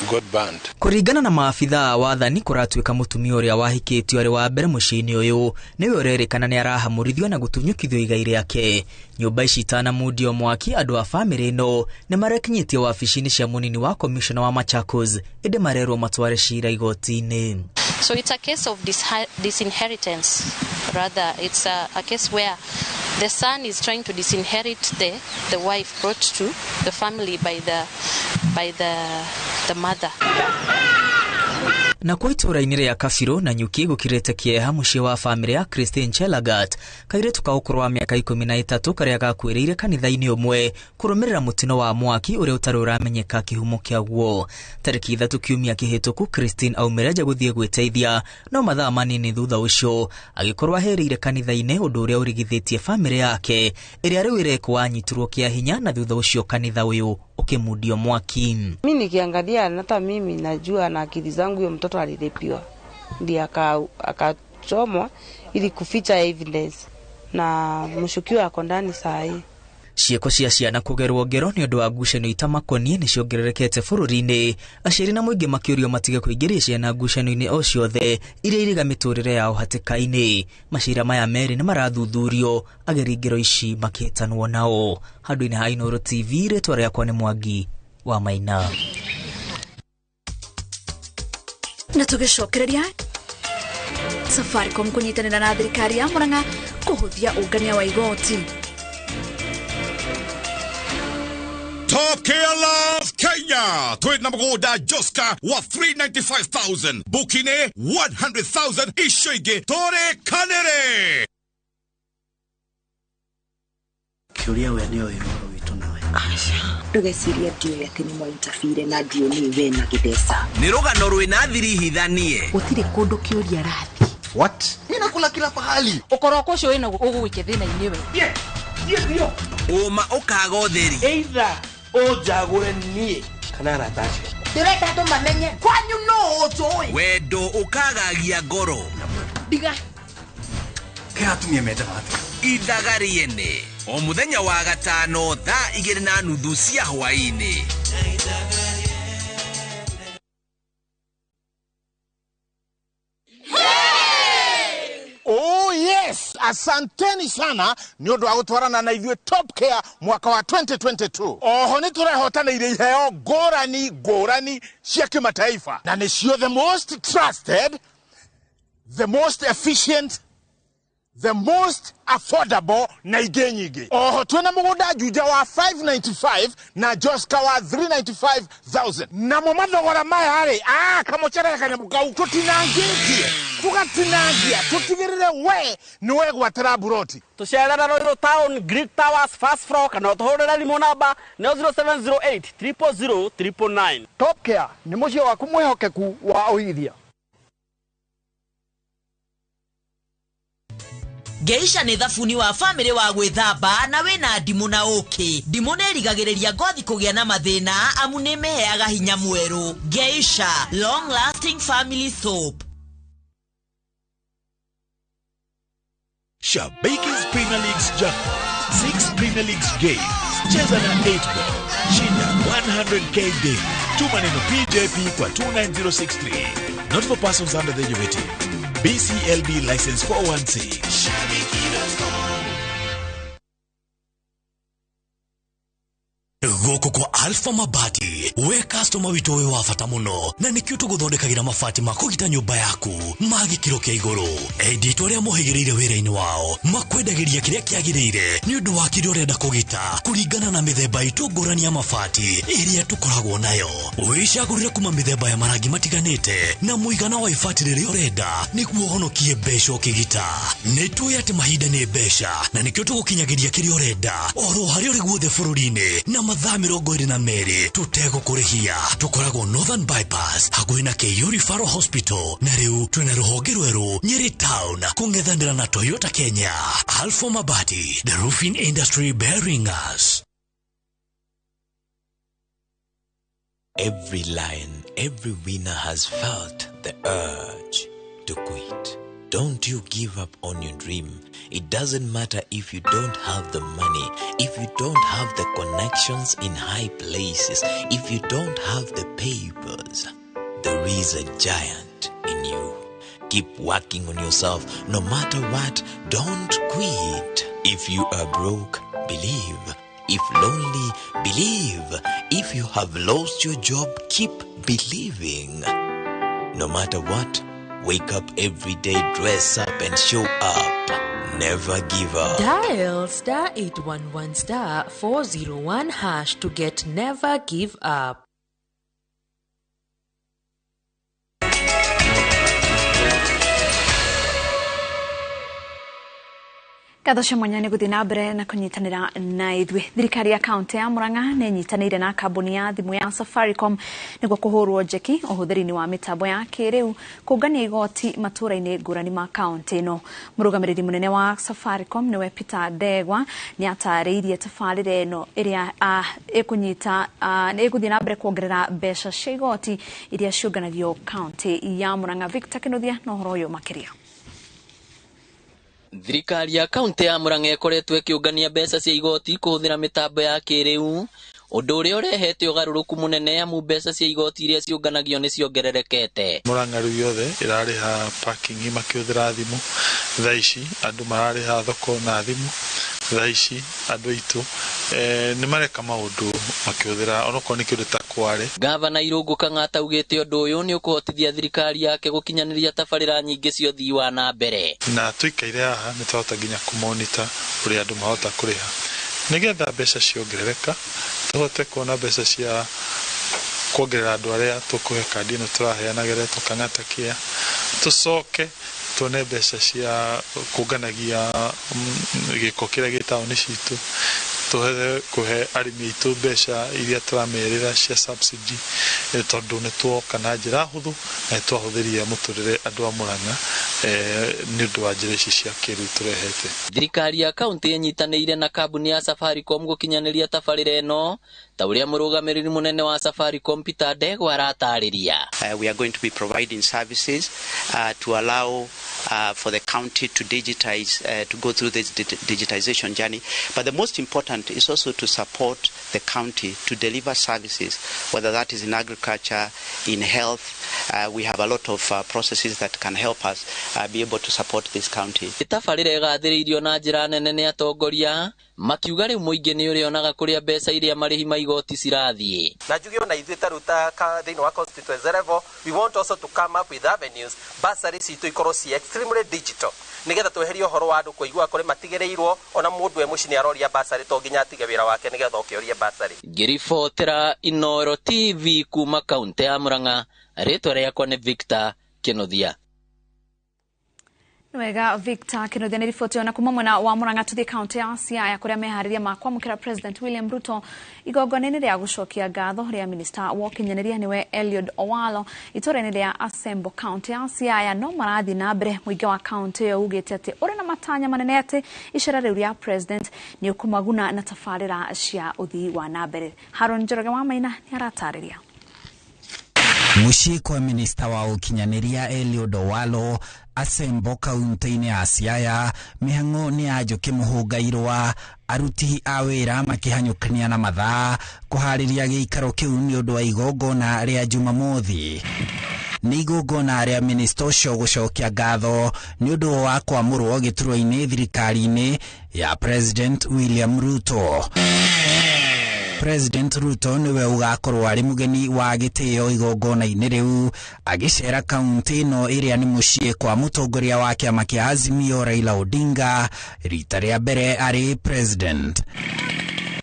got burned. Kuringana na maafitha a wathani kũratuĩka mũtumia ũrĩa wahikĩtio arĩ wa mbere mũciĩ-inĩ ũyũ nĩwe ũrerĩkana nĩ arahamũrithio na gũtunyũkithio igai rĩake. Nyũmba ici itanamundio mwaki andũ a famĩlĩ ĩno nĩ marekinyĩtie wabici-inĩ cia mũnini wa commissioner wa Machakos ĩndĩ marerwo matware cira igoti-inĩ. So it's a case of disinheritance. Rather, it's a case where the son is trying to disinherit the wife brought to the family by the mother. Na kwa itũra-inĩ rĩa Kabirũ na Nyuki gũkirĩte kĩeha mũciĩ wa famĩlĩ ya Christine Chelagat kairĩtu ka ũkũrũ wa mĩaka 13 karĩa gakuĩrĩire kanitha-inĩ ũmwe kũrũmĩrĩra mũtino wa mwaki ũrĩa ũtarĩ ũramenyeka kĩhumo kĩaguo. Tarĩki 3 kiumia kĩhĩtũku Christine aumire nja gũthiĩ gwĩteithia no mathaa manini thutha ũcio agĩkorwo ahĩrĩire kanitha-inĩ ũndũ ũrĩa ũrigithĩtie famĩlĩ yake ĩrĩa rĩu ĩrekwo anyitirwo kĩa hinya na thutha ũcio kanitha ũyũ ukimundio mwaki. Mimi nikiangalia hata mimi najua na akili zangu huyo mtoto alirepiwa. Ndiye akachomwa ili kuficha evidence. na mushukiwa ako ndani saa hii. Cieko cia ciana kugerwo ngero ni undu wa ngucanio itamakoniĩ nĩ ciongererekete bũrũri-inĩ. Aciari na mũingĩ makĩũrio matige kũingĩria ciana ngucanio-inĩ o ciothe iria iriga mĩtũrĩre yao hatĩka-inĩ. Macira maya merĩ nĩ marathuthurio, ageri ngero ici makĩhĩtanwo nao. Handũ-inĩ ha Inooro TV, rĩtwa rĩakwa nĩ Mwangi wa Maina. Na tũgĩcokereria Safaricom kũnyitanĩra na thirikari ya Murang'a kũhũthia ũngania wa igoti. Top Care Love Kenya. Twid na mgoda Joska wa 395,000. Bukine 100,000 ishoige tore kanere. Kiuria we nio Inooro witu nawe. Asha. Ndugeciria ndio ati ni mwaitafire na ndio ni we na gidesa. Ni rugano rwina thiri hithanie. Gutire kundu kiuria rathi. What? Nina kila pahali. Ukoroko cio ina ugwike thina iniwe. Ndio. Uma ukaga utheri. Either ojagure nie kana ratache. Direka to mamenye kwanyu no ojoi. Wendo ukagagia ngoro. Diga. Kaya tumie meta mate. Idagariene. O muthenya wa gatano thaa 2:30 cia hwaini. Oh yes, asanteni sana ni undu wa gutwarana na ithuĩ Top Care mwaka wa 2022. Oho ni turehotanĩire iheo ngũrani cia kimataifa na nĩcio the most trusted, the most efficient, the most affordable na ingĩ nyingĩ. Oho twina mũgũnda Juja wa 595 na Joska wa 395,000. Na mo mathogora maya rĩ kamuchere kanyamũ kau tutinangĩtie tugatinangia tutigirire we ni we gwatira buroti. Tucerera Royal Town Greek Towers first floor kana tuhurira limo namba 0708 000 999. Top Care ni mucio waku mwihokeku wa uigithia. Geisha nĩ thabuni wa family wa gwĩthamba na wĩna ndimũ na ũkĩ. Ndimũ nĩ ĩrigagĩrĩria ngothi kũgĩa na mathĩna amu nĩ ĩmĩheaga hinya mwerũ. Geisha long lasting family soap. Shabaki's Premier League's jackpot. 6 Premier League's games. Cheza na 8 ball. Shinda 100k day. Tuma neno PJP kwa 29063. Not for persons under the age of 18. BCLB license 416. Goko kwa Alpha Mabati, we customer wito we wafata muno na nikio tuguthondekagira mabati makugita nyumba yaku magikiro kia iguru. Edito ria muhigirire wira-ini wao makwendagiria kiria kiagirire ni undu wa kiria urenda kugita kuringana na mithemba itu ngurani ya mabati iria tukoragwo nayo. Wicagurire kuma mithemba ya marangi matiganite na muigana wa ibati riria urenda niguo honokie mbeca ukigita. Nitui ati mahinda ni mbeca na nikio tugukinyagiria kiria urenda oro hari uri guothe bururi-ini na mathaa 22 tutegũkũrĩhia. Tukoragwo Northern Bypass hakuhĩ na Keio Referral Hospital na rĩu twĩna rũhonge rwerũ Nyeri Town kũng'ethanĩra na Toyota Kenya. Alpha Mabati, the roofing industry bearing us. Every lion, every winner has felt the urge to quit. Don't you give up on your dream. It doesn't matter if you don't have the money, if you don't have the connections in high places, if you don't have the papers. There is a giant in you. Keep working on yourself no matter what. Don't quit. If you are broke, believe. If lonely, believe. If you have lost your job, keep believing. No matter what, wake up every day, dress up and show up. Never give up. Dial *811 *401# to get Never Give Up. Gatho cia mwanya nĩ gũthiĩ na mbere na kũnyitanĩra na ithuĩ. Thirikari ya kaunti ya Murang'a nĩ nyitanĩire na kambuni ya thimũ ya Safaricom nĩguo kũhũrwo njeki ũhũthĩri-inĩ wa mĩtambo ya kĩrĩu kũngania igoti matũũra-inĩ ngũrani ma kaunti ĩno. Mũrũgamĩrĩri mũnene wa Safaricom nĩwe Peter Ndegwa nĩ atarĩirie tabarĩra ĩno ĩrĩa ĩgũthiĩ na mbere kuongerera mbeca cia igoti iria ciũnganagio kaunti ya Murang'a. Victor Kĩnuthia na ũhoro ũyũ makĩria. Thirikari ya kaunti ya Murang'a ĩkoretwo ĩkĩũngania mbeca cia igoti kũhũthĩra mĩtambo ya kĩrĩu, ũndũ ũrĩa ũrehete ũgarũrũku mũnene amu mbeca cia igoti iria ciũnganagio nĩ ciongererekete. Murang'a rĩu yothe ĩrarĩha parking makĩhũthĩra thimũ, thaa ici andũ mararĩha thoko na thimũ, thaa ici andũ aitũ nĩ mareka maũndũ makĩhũthĩra onokorwo nĩ kĩndũ ta kware. Gavana Irũngũ Kang'ata augĩte ũndũ ũyũ nĩ ũkũhotithia thirikari yake gũkinyanĩria tabarĩra nyingĩ cia ũthii wa na mbere. Na tũikaire haha nĩ twahota nginya kũmonita ũrĩa andũ mahota kũrĩha nĩgetha mbeca ciongerereka, tũhote kuona mbeca cia kuongerera andũ arĩa tũkũhe kandi ĩno tũraheanaga Kang'ata Care, tũcoke tuone mbeca cia kũnganagia gĩko kĩrĩa gĩ taũni citũ, tuhe kũhe arĩmi aitũ mbeca iria tũramerĩra cia subsidy, tondũ nĩ tuoka na njĩra hũthũ na nĩ twahũthĩria mũtũrĩre andũ a Murang'a nĩ ũndũ wa njĩra ici cia kĩrĩu tũrehete. Thirikari ya kaunti ĩnyitanĩire na kambuni ya Safaricom gũkinyanĩria tabarĩra ĩno, ta ũrĩa mũrũgamĩrĩri mũnene wa Safaricom Peter Ndegwa aratarĩria. We are going to be providing services to allow for the county to digitize, to go through this digitization journey. But the most important is also to support the county to deliver services, whether that is in agriculture, in health. We have a lot of processes that can help us be able to support this county. Tabarĩra ĩgathĩrĩirio na njĩra nene nĩ atongoria, makiuga rĩu mũingĩ nĩ ũrĩonaga kũrĩa mbeca iria marĩhi ma igoti cirathiĩ. Na njuge ona ithuĩ taruta thĩinĩ wa constituency level, we want also to come up with avenues, bursaries itũ ikorwo ci extremely digital, nigetha tweherie ũhoro wa andũ kũigua kũrĩ matigĩrĩirwo ona mũndũ mũciĩ nĩ aroria bursary to nginya atige wĩra wake nigetha ũkĩorie bursary. Ngĩribotera Inooro TV kuma kaunti ya Murang'a, rĩtwa rĩakwa nĩ Victor Kĩnuthia. Nwega Victor Kĩnuthia nĩ riboti ona kuma mwena wa Murang'a tuthi kaunti ya Siaya kũrĩa meharĩria ma kwamũkĩra President William Ruto igongona-inĩ rĩa gũcokia ngatho rĩa Minister wa ũkinyanĩria nĩwe Eliud Owalo itũra-inĩ rĩa Asembo kaunti ya Siaya, no marathiĩ na mbere. Mũingĩ wa kaunti ĩyo ugĩte atĩ ũrĩ na matanya manene atĩ icera rĩu rĩa President nĩ ũkũmaguna na tabarĩra cia ũthii wa na mbere. Harun Njoroge wa Maina nĩ aratarĩria. Muciĩ kwa Minister wa ũkinyanĩria Eliud Owalo Asembo kaunti-inĩ ya Siaya, mĩhang'o nĩ yanjũkĩ mũhũngairwa, aruti a wĩra makĩhanyũkania na mathaa kũharĩria gĩikaro kĩu nĩ ũndũ wa igongona rĩa Jumamothi. Nĩ igongona rĩa Minister ũcio gũcokia ngatho nĩ ũndũ wa kwamũrwo gĩturwa-inĩ thirikari-inĩ ya President William Ruto. President Ruto niwe ugakorwo ari mugeni wa gĩtĩo igongona-inĩ rĩu, agĩcera kaunti ĩno ĩrĩa nĩ mũciĩ kwa mũtongoria wa kĩama kĩa Azimio Raila Odinga rita rĩa mbere arĩ president.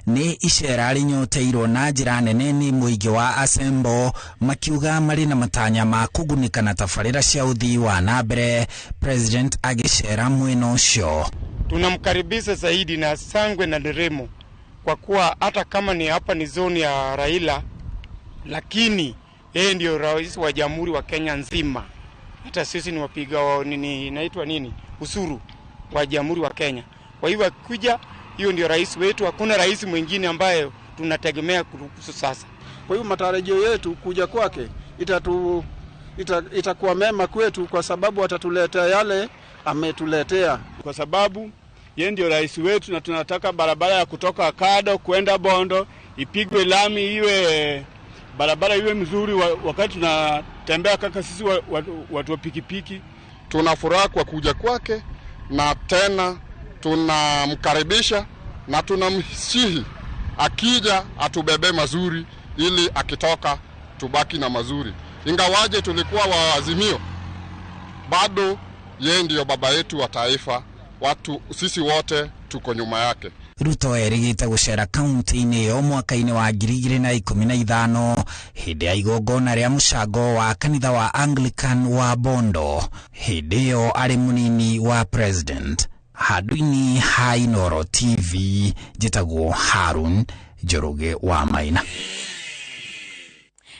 Nĩ icera rĩnyoteirwo na njĩra nene nĩ mũingĩ wa Asembo, makiuga marĩ na matanya ma kũgunĩka na tabarĩra cia ũthii wa na mbere, president agĩcera mwena ũcio. Tunamkaribisha zaidi na sangwe na nderemo, kwa kuwa hata kama ni hapa ni zoni ya Raila, lakini yeye ndio rais wa jamhuri wa Kenya nzima. Hata sisi ni wapiga wa inaitwa nini, usuru wa jamhuri wa Kenya. Kwa hivyo kuja, hiyo ndio rais wetu, hakuna rais mwingine ambaye tunategemea kuruhusu sasa. Kwa hivyo matarajio yetu kuja kwake itakuwa mema kwetu, kwa sababu atatuletea yale ametuletea, kwa sababu yeye ndio rais wetu, na tunataka barabara ya kutoka Kado kwenda Bondo ipigwe lami, iwe barabara iwe mzuri wakati tunatembea kaka sisi watu wa pikipiki. Tunafuraha kwa kuja kwake, na tena tunamkaribisha na tunamsihi akija atubebe mazuri, ili akitoka tubaki na mazuri. Ingawaje tulikuwa wa Azimio, bado yeye ndio baba yetu wa taifa. Watu sisi wote tuko nyuma yake. Ruto erĩgĩte gũcera kaunti-inĩ ĩyo mwaka-inĩ wa 2015 hĩndĩ ya igongona rĩa mũcango wa kanitha wa Anglican wa Bondo. Hĩndĩ ĩyo arĩ mũnini wa president. Handũ-inĩ ha Inooro TV, njĩtagwo Harun Njoroge wa Maina.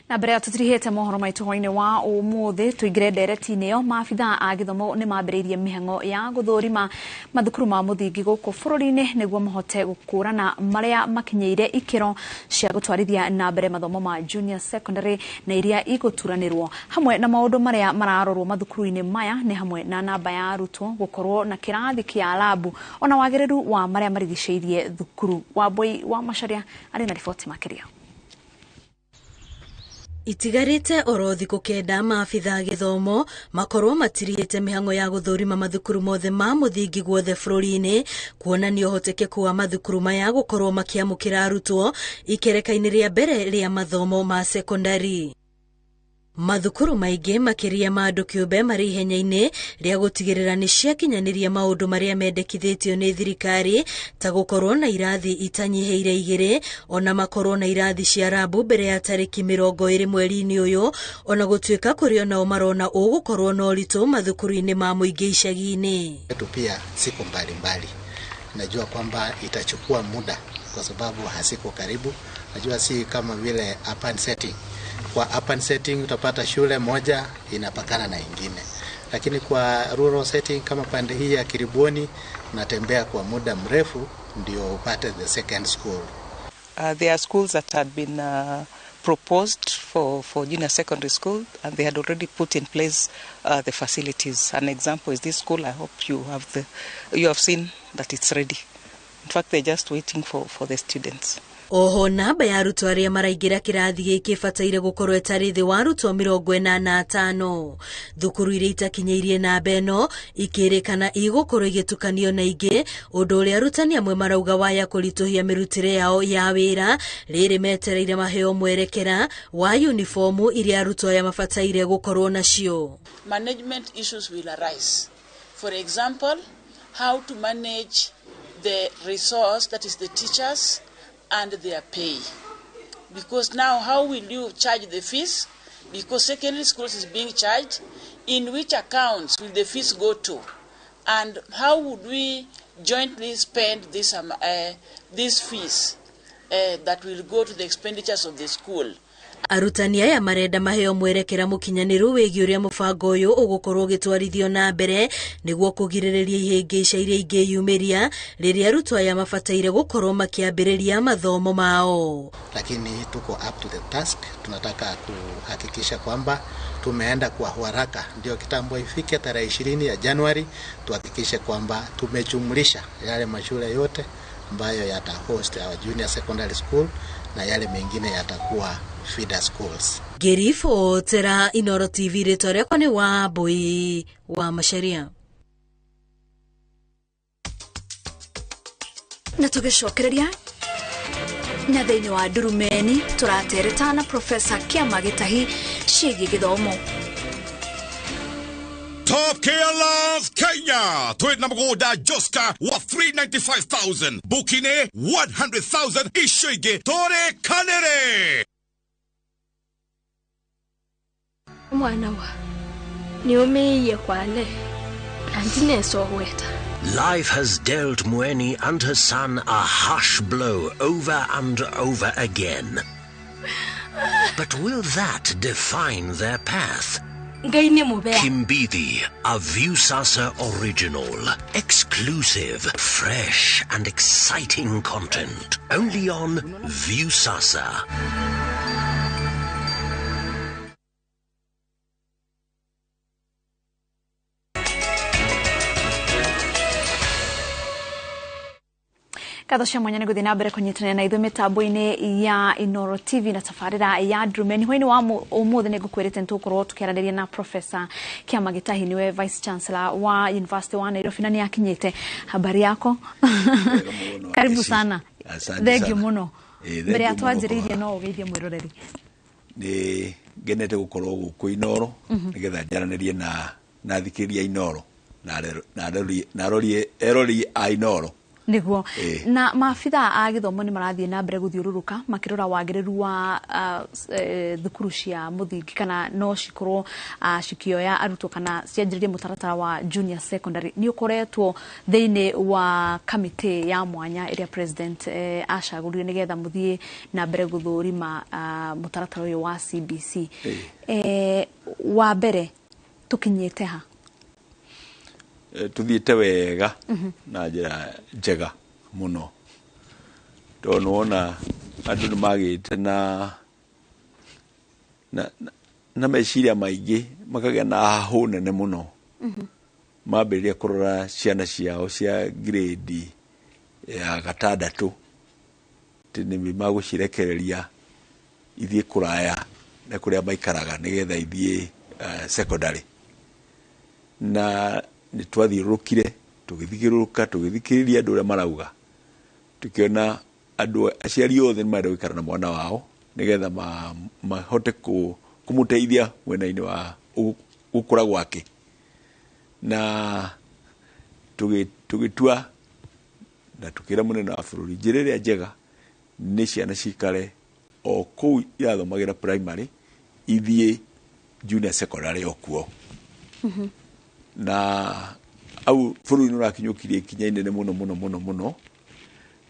Na mbere ya tutirihete mohoro maitu hoine wa umuthi tuigire ndereti-ini yo maabitha a githomo ni mambiriirie mihango ya guthurima mathukuru ma muthingi guku bururi-ini niguo mahote gukurana maria makinyeire ikiro cia gutwarithia na mbere mathomo ma junior secondary na iria iguturanirwo hamwe na maundu maria mararorwo mathukuru-ini maya ni hamwe na namba ya arutwo gukorwo na kirathi kia labu ona wagiriru wa maria marigiceirie thukuru. Wambui wa Macharia ari na riboti makiria. Itigarite oro thiku kenda maabitha githomo makorwo matirihite mihango ya guthurima mathukuru mothe ma muthingi guothe bururi-ini kuonania uhotekeku wa mathukuru maya gukorwo makiamukira arutwo ikereka-ini ria mbere ria mathomo ma secondary. Mathukuru maingi makiria ma andu kiumbe mari ihenya-ini ria gutigirira ni ciakinyaniria maundu maria mendekithitio ni thirikari ta gukorwo na irathi itanyiheire 2 ona makorwo na irathi cia labu mbere ya tariki 20 mweri-ini uyu ona gutuika kuri ona marona ugukorwo na uritu mathukuru-ini ma muingi icagi-ini. Pia siku mbalimbali najua kwamba itachukua muda kwa sababu hasiko karibu. Najua si kama vile urban setting. Kwa urban setting utapata shule moja inapakana na ingine, lakini kwa rural setting kama pande hii ya Kiriboni unatembea kwa muda mrefu ndio upate the second school. There are schools that had been proposed for junior secondary school and they had already put in place the facilities. An example is this school. I hope you have seen that it's ready. In fact, they're just waiting for the students. Oho namba ya arutwo aria maraingira kirathi giki bataire gukorwo etari thi wa arutwo 85. Thukuru iria itakinyeirie namba eno ikirikana igukorwo igitukanio na ingi undu uria arutani amwe marauga waya kurituhia mirutire yao ya wira riri metereire maheo mwerekera wa uniformu iria arutwo aya mabataire gukorwo nacio. Management issues will arise. For example, how to manage the resource, that is the teachers, and their pay. Because now how will you charge the fees? Because secondary schools is being charged. In which accounts will the fees go to? And how would we jointly spend these fees that will go to the expenditures of the school? Arutani aya marenda maheo mwerekera mukinyaniru wegi uria mubango uyu ugukorwo gitwarithio na mbere niguo kugiririria ihingica iria ingiyumiria riria arutwo aya mabataire gukorwo makiambiriria mathomo mao. Lakini tuko up to the task. Tunataka kuhakikisha kwamba tumeenda kwa haraka ndio kitambo ifike tarehe 20 ya Januari tuhakikishe kwamba tumejumlisha yale mashule yote ambayo yata host our junior secondary school na yale mengine yatakuwa feeder schools. Gerifo tera Inoro TV retore kwa ni Wambui wa Macharia. Na tugicokereria na thiini wa Ndurumeni turatereta na Professor Kiama Gitahi ciĩgiĩ gĩthomo. Top Care Love Kenya. Tweet na mgoda Joska wa 395,000. Bukine 100,000 ishige tore kanere. Mwana wa niumiye kwale antine sohweta. Life has dealt Mueni and her son a harsh blow over and over again. But will that define their path? Kimbithi, a Viusasa original, exclusive, fresh and exciting content, only on Viusasa. Katho cia mwanya niguthi na mbere kunyitanira na ithu mitambo-ini ya Inoro TV na tafarira ya Ndurumeni. Hwaini wa umuthi nigukwirite ntukorwo tukiaraniria na Professor Kiama Gitahi, niwe Vice Chancellor wa University wa Nairobi na niakinyite. Habari yako? Karibu sana. Thank you muno. Mbere ya twanjiririe no ugeithie mwiroreri. Ni genete gukorwo guku Inoro nigetha njaranirie na thikiria Inoro na erori a Inoro niguo na maabitha a githomo ni marathie na mbere guthiururuka makirora wagiriru wa thukuru cia muthingi kana no cikorwo cikioya arutwo kana cianjiririe mutaratara wa junior secondary ni ukoretwo thiini wa kamiti ya mwanya iria president acagurire nigetha muthie na mbere guthurima mutaratara uyu wa CBC wa mbere tukinyite ha tuthiite wega na njira njega muno tondu wona andu ni magite na meciria maingi makagĩa na hahu nene muno mambĩrĩria kũrora ciana ciao cia grade ya gatandatu nĩ magũcirekereria ithiĩ kũraya na kũrĩa maikaraga nĩgetha ithiĩ secondary na nĩ twathiũrũrũkire tũgĩthiũrũrũka tũgĩthikĩrĩria andũ ũrĩa marauga tukiona andũ aciari othe nĩ marenda gũikara na mwana wao nĩgetha mahote kũmũteithia mwena-inĩ wa gũkũra gwake na tũgĩtua na tukĩra mũnene wa bũrũri njĩra ĩrĩa njega nĩ ciana cikare o kũu irathomagĩra primary ithiĩ junior secondary o kuo na au bũrũri nĩ ũrakinyũkirie ikinya inene mũno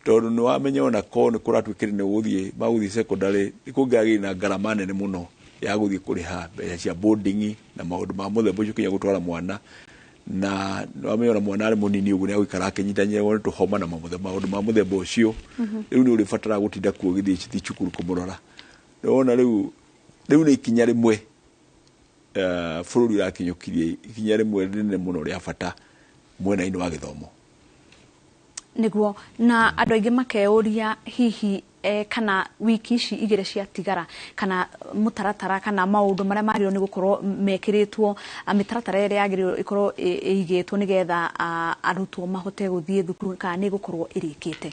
tondũ nĩ wamenya ona ko nĩ kũratuĩkĩre nĩ magũthiĩ secondary nĩ kũngĩagĩrĩ na ngarama nene mũno ya gũthiĩ kũrĩha mbeca cia boarding na maũndũ ma mũthemba ũcio kinya gũtwara mwana na nĩ wamenya ona mwana arĩ mũnini ũguo nĩ agũikara akĩnyitanyĩrwo nĩ tũhoma na maũndũ ma mũthemba ũcio rĩu nĩ ũrĩbatara gũtinda kuo gĩthiĩ cukuru kũmũrora nĩ wona rĩu nĩ ikinya rĩmwe bũrũri ũrakinyũkirie ikinya rĩmwe rĩnene mũno rĩa bata mwena-inĩ wa gĩthomo niguo na andũ aingĩ makeuria hihi kana wiki ici igĩrĩ cia tigara kana mutaratara kana maũndũ marĩa magĩrĩirwo nĩ gũkorwo mekĩrĩtwo mĩtaratara ĩrĩa yagĩrĩirwo ĩkorwo ĩigĩtwo nĩgetha arutwo mahote gũthiĩ thukuru kana nĩ gũkorwo ĩrĩkĩte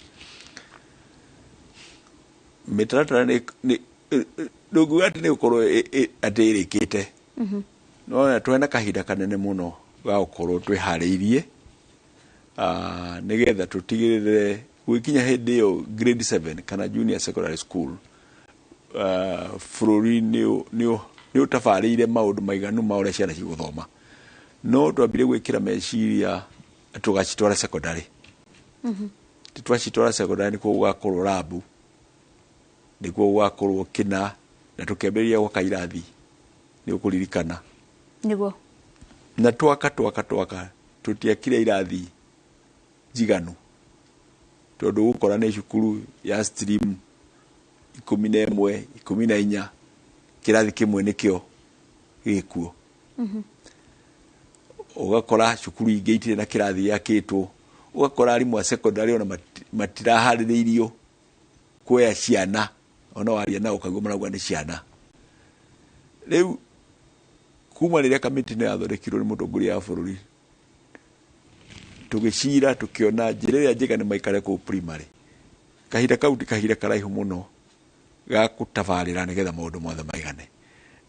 mĩtaratara ndũngiuga atĩ nĩ gũkorwo atĩ ĩrĩkĩte no twena kahinda kanene mũno ga gũkorwo twĩharĩirie nĩgetha tũtigĩrĩre gũkinya hĩndĩ ĩyo grade 7 kana junior secondary school bũrũri nĩ ũtabarĩire maũndũ maiganu ma ũrĩa ciana cigũthoma no twambire gwĩkĩra meciria tũgacitwara secondary twacitwara secondary nĩkuo gũgakorwo rabu nĩkuo gũgakorwo kĩna na tũkĩambĩrĩria gwaka irathi nĩ ũkũririkana nĩguo na twaka tũtiakire irathi njiganu tondũ gũkora nĩ cukuru ya stream 11 14 kĩrathi kĩmwe nĩkĩo gĩkuo ũgakora cukuru ingĩ itirĩ na kĩrathi gĩakĩtwo ũgakora arimũ a secondary ona matiraharĩrĩirio kuoya ciana ona waria nao kaguo marauga nĩ ciana rĩu kuma rĩrĩa kamĩtĩ nĩ yathondekirwo nĩ mũtongoria wa bũrũri tũgĩcira tũkĩona njĩra ĩrĩa njega nĩ maikare kũu primary kahinda kau ti kahinda karaihu mũno ga gũtabarĩra nĩgetha maũndũ mothe maigane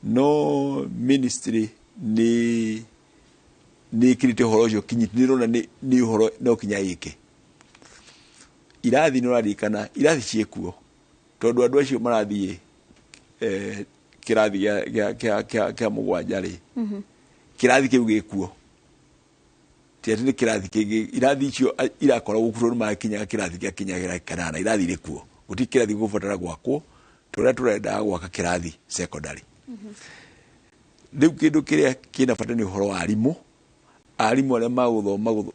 no ministry nĩ ĩkĩrĩte ũhoro ũcio nĩrona nĩ ũhoro no kinya gĩkĩ irathi nĩ ũraririkana irathi ciĩkuo tondũ andũ acio marathiĩ kĩrathi kĩa mũgwanja-rĩ kĩrathi kĩu gĩkuo tiatĩ nĩ kĩrathi kĩngĩ irathi icio irakoragwo bũrũri makinyaga kĩrathi gĩa kinyagĩra kanana irathi rĩkuo gũtirĩ kĩrathi gũbatara gwakwo tũrĩa tũrendaga gwaka kĩrathi secondary rĩu kĩndũ kĩrĩa kĩna bata nĩ ũhoro wa arimũ arĩa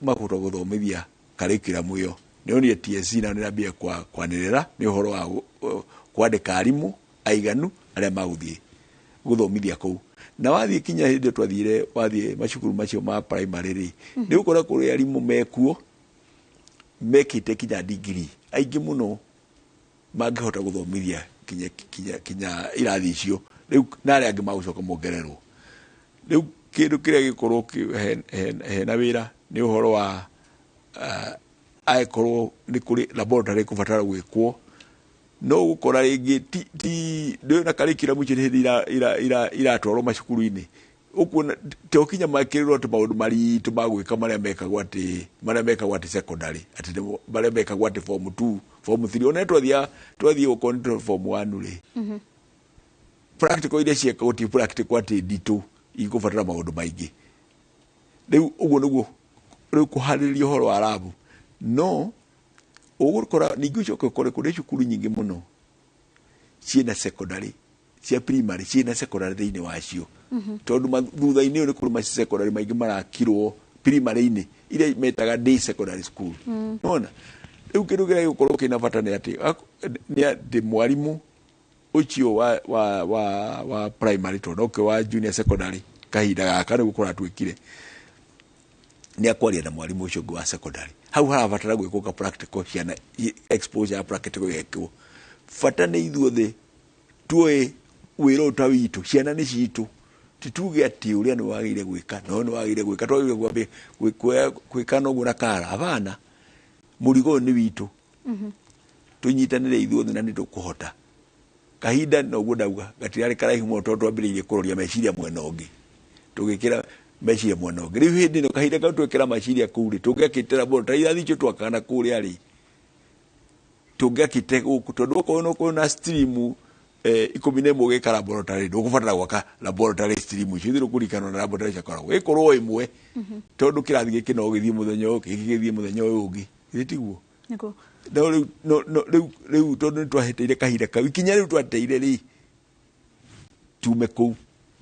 makũhota gũthomithia curriculum ĩyo nĩonire TSC na nĩrambia kwanĩrĩra nĩ ũhoro wa kwandĩka arimũ aiganu arĩa magũthiĩ gũthomithia kũu na wathiĩ kinya hĩndĩ twathiire wathiĩ macukuru macio ma primary-rĩ nĩ gũkora kũrĩ arimũ mekuo mekĩte kinya degree aingĩ mũno mangĩhota gũthomithia kinya irathi icio rĩu na arĩa angĩ magũcoka mongererwo rĩu kĩndũ kĩrĩa gĩkorwo hena wĩra nĩ ũhoro wa agĩkorwo nĩ kũrĩ laboratory kũbatara gwĩkwo no gũkora rĩngĩ ndĩona curriculum icio hĩndĩ iratwarwo macukuru-inĩ ukuona te okinya makiriro to maundu mari to magwika maria meka gwati secondary ati maria meka gwati form 2 form 3 ona twathia o control form 1 ri practical ile cieka uti practical ati ditu igubatara maundu maingi riu uguo niguo riu kuhariria horo wa rabu no ugukora ningi cyo kore kuri cukuru nyingi muno ciina secondary cia primary ciina secondary thiini wacio tondu thutha-ini uri kuri ma secondary maingi marakirwo primary-ini ile metaga day secondary school nona riu kindu gira gukorwo kina bata ni ati ni mwarimu ucio wa primary tondu ke wa junior secondary kahinda gaka ni gukora twikire ni akwaria na mwarimu ucio wa secondary hau harabatara gwikuka practical ciana exposure ya practical yekwo bata ni ithuothe tuwe wira utawitu ciana ni citu tituge ati uria ni wagire gwika no ni wagire gwika twagire gwambe gwika no gura kara abana murigo ni witu tunyitanire ithuothe na ni tukuhota kahinda no gudauga gatirari karaihu mo tondu ambiririe kuroria meciria mwena ungi tugikira meciria mwena ungi riu hindi no kahinda ka twekera meciria kuri tugekitera bondo irathi cyo twakana kuri ari tugekite guku tondu ko no ko na stream ikomine muge ka laboratory ndukubatara gwaka laboratory stream cithiro kurikana na laboratory yakora wikorwo imwe tondu kirathi giki no githie muthenya uki githie muthenya ungi itiguo niko no riu tondu twaheteire kahinda ka ikinya riu twateire ri tume ku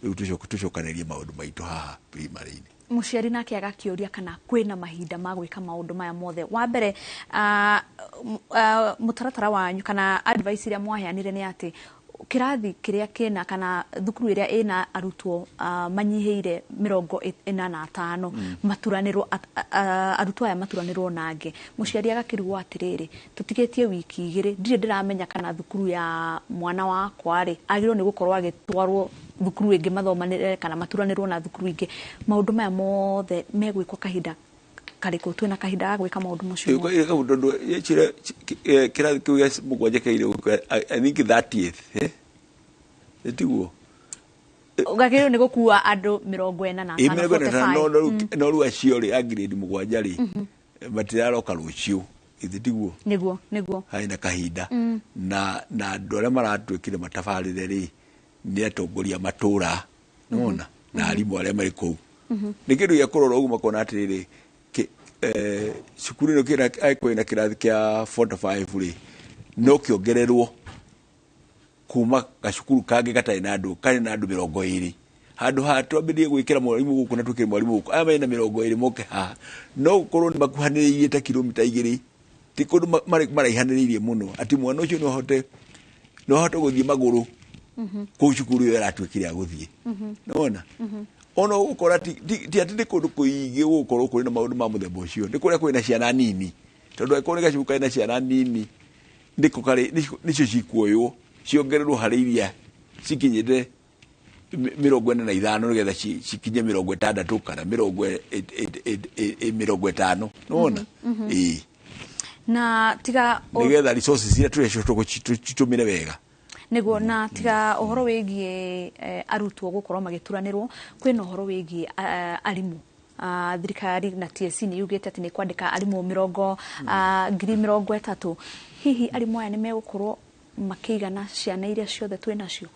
riu tucokanirie maundu maitu haha primary-ini muciari nake agakiuria kana kwina mahinda ma gwika maundu maya mothe wa mbere mutaratara wanyu kana advice iria mwaheanire ni ati kirathi kiria kina kana thukuru iria ina arutwo manyiheire 45 maturanirwo arutwo aya maturanirwo nange muciari agakirwo atiriri tutigetie wiki igiri ndire ndiramenya kana thukuru ya mwana wakwa ri agirwo ni gukorwo agitwarwo thukuru ingi mathomanire kana maturanirwo na thukuru ingi maundu maya mothe megwikwo kahinda kariko twina kahinda gwika maundu mucio ka tondu yechire kirathi kiu ya mugwanje kaire I think 30th etiguo ugakirwo ni gukua andu 45 no ru acio ri agrade mugwanja ri matiraroka rucio itiguo niguo haina kahinda na andu aria maratwikire matabarire ri ni atongoria matura nona na arimu aria mari kou ni kindu ya kurora uguo makona atiriri cukuru no kira aikwina kirathi kia 45 ri no kiongererwo kuma gacukuru kangi gatai na andu kari na andu 20 handu ha twambirie gwikira mwarimu guku na tukire mwarimu guku aya mena 20 moke ha no gukorwo ni makuhaniririe ta kilomita 2 ti kundu maraihaniririe muno ati mwana ucio no hote guthie maguru ku cukuru yo aratwikire aguthie nona ono gukora ti ati kundu kuigi gukorwo kuri na maundu ma muthemba ucio ni kuria kwina ciana nini tondu aikore gacuka ina ciana nini ndiko kare nicio cikuoywo ciongererwo harĩ iria cikinyite 45 nigetha cikinye 60 kana 50 nona na tiga nigetha resources iria turecio tutumire wega niguo na tiga uhoro wigie arutwo gukorwo magituranirwo kwina uhoro wigie arimu thirikari na TSC ni yugite ati ni kwandika arimu 30 hihi arimu aya ni megukorwo makigana ciana iria ciothe twinacio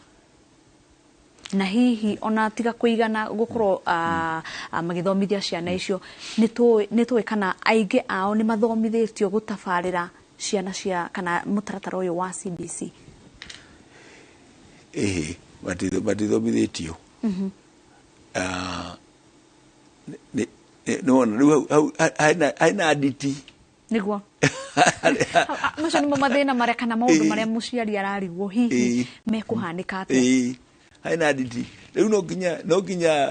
na hihi ona tiga kuigana gukorwo magithomithia ciana icio ni tuwe kana aige ao ni mathomithitio gutabarira ciana cia kana mutaratara uyu wa CBC batithomithitio no haina aditi niguo macio nimo mathina maria kana maundu maria muciari ararigwo hihi mekuhanika atia haina aditi riu no kinya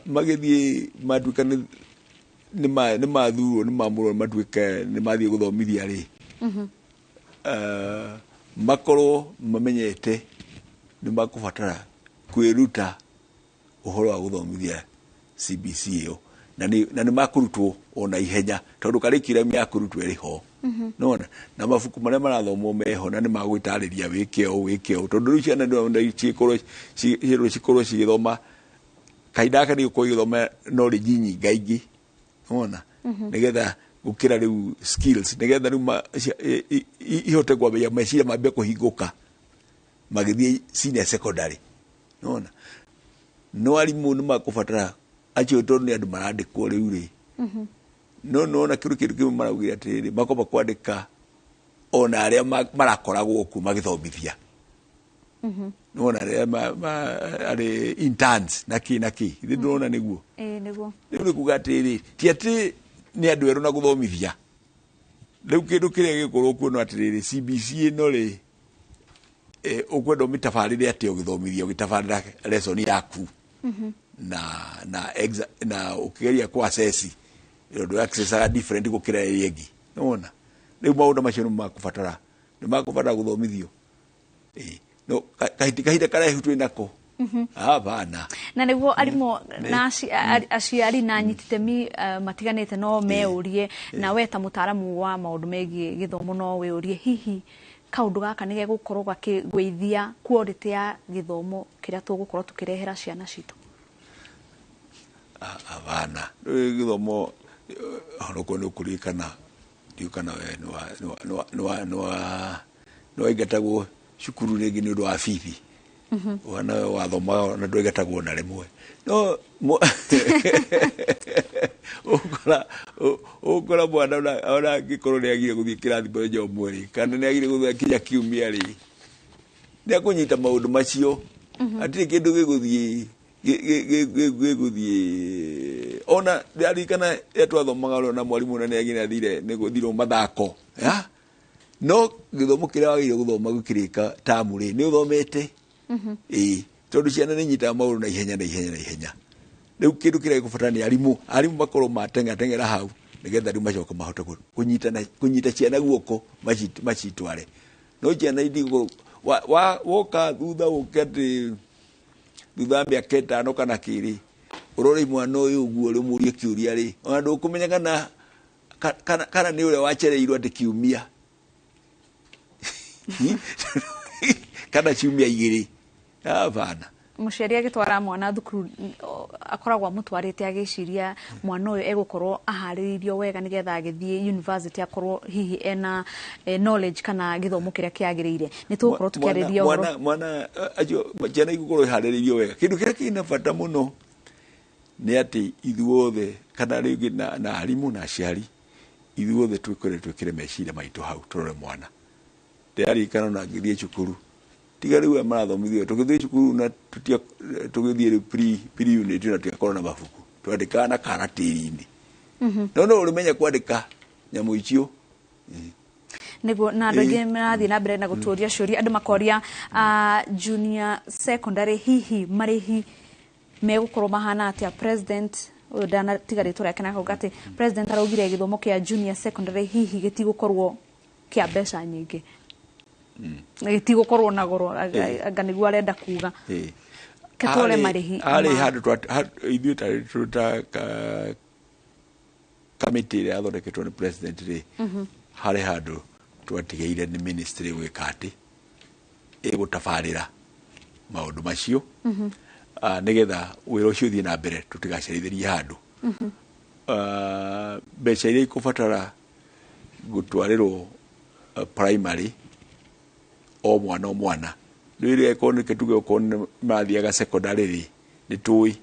magithie matuika ni mathurwo ni mamurwo matuika ni mathie guthomithia ri makorwo mamenyete ni makubatara kwiruta uhoro wa guthomithia CBC yo na ni makurutwo ona ihenya tondu karikira ya kurutwo iriho nona na mafuku maria marathomwo meho na ni magwitariria wikeo tondu ciana ndo cikorwo cigithoma kaidaka ni ko igithoma knowledge nyingaingi ona nigetha gukira riu skills nigetha riu ihote kwambia meciria mambia kuhinguka magithie senior secondary ona no arimu ni makubatara acio tondu ni andu marandikwo riu ri no na kindu maraugira atiri makoba kwandika ona aria marakoragwo ku magithomithia no na ari interns naki thi ndona niguo niguo ni kuga atiri ti ati ni andu eru na guthomithia riu kindu kiria gikorwo kuo no atiri CBC no ri ukwenda mitabarire ati ugithomithia ugitabarira lesson yaku na ukigeria ku access ndu access are different gukira yengi nona riu maundu macio makubatara ni makubatara guthomithio no kahita karaihu twinako bana na niguo arimo na aciari na nyititemi matiganite no meurie na we ta mutaramu wa maundu megie githomo no weurie hihi kaundu gaka nige gukorwo gakigweithia quality ya githomo kiria tugukorwo tukirehera ciana citu bana githomo horoko no kurikana ndiukana we no igatagwo cukuru rigi ni undu wa fithi wana wathoma na ndwegatagwo na rimwe no ukora mwana ona gikorwo ni agire guthie kirathi mbere jo mweri kana ni agire guthie kinya kiumia ri ni akunyita maundu macio atiri kindu giguthie ona ndari kana etwathomaga na mwarimu na ni agire athire ni guthiro mathako no githomo kiria wagire guthoma gukirika tamuri ni uthomete tondu ciana ni nyita maundu na ihenya riu kindu kiria gikubatara ni arimu makorwo mateng'era hau nigetha riu macoka mahote kunyita ciana guoko macitware no ciana ithi woka thutha ukati thutha miaka 5 kana kiri urore mwana uyu uguo ri murie kiuria ri ona ndukumenya kana ni uria wachereirwo ati kiumia kana ciumia igiri bana muciari agitwara mwana thukuru akoragwa mutwarite agiciria mwana uyu egukorwo ahariririo wega nigetha agithie university akorwo hihi ena knowledge kana githomo kiria kiagirire ni tugukorwo tukiariria mwana ajo jana igukorwo ihariririo wega kindu kiria kina bata muno ni ati ithuothe kana rigi na arimu na aciari ithuothe twikire meciria maitu hau turore mwana tayari kana na ngithie cukuru tiga riu marathomithio tugithie cukuru na tugithie pre unit na tukorwo na mabuku twandika na karatiri-ini no urimenya kwandika nyamu icio niguo na andu aingi marathie na mbere na guturia ciuria andu makoria junior secondary hihi marihi megukorwo mahana atia president udana tigaritwo reke na kugati president araugire githomo kia junior secondary hihi gitigukorwo kia mbeca nyingi gitigukorwo na goro anga niguo arenda kuga ketore marihi ari handu ithuĩ ta committee ĩrĩa yathondeketwo nĩ president rĩ harĩ handũ twatigeire nĩ ministry gwĩka atĩ ĩgũtabarĩra maũndũ macio nĩgetha wĩra ũcio ũthiĩ na mbere tũtigacerithĩrie handũ mbeca iria ikũbatara gũtwarĩrwo primary o mwana rĩrĩa ĩkoneke tuge okorwo mathiaga secondary rĩ nĩ tũĩ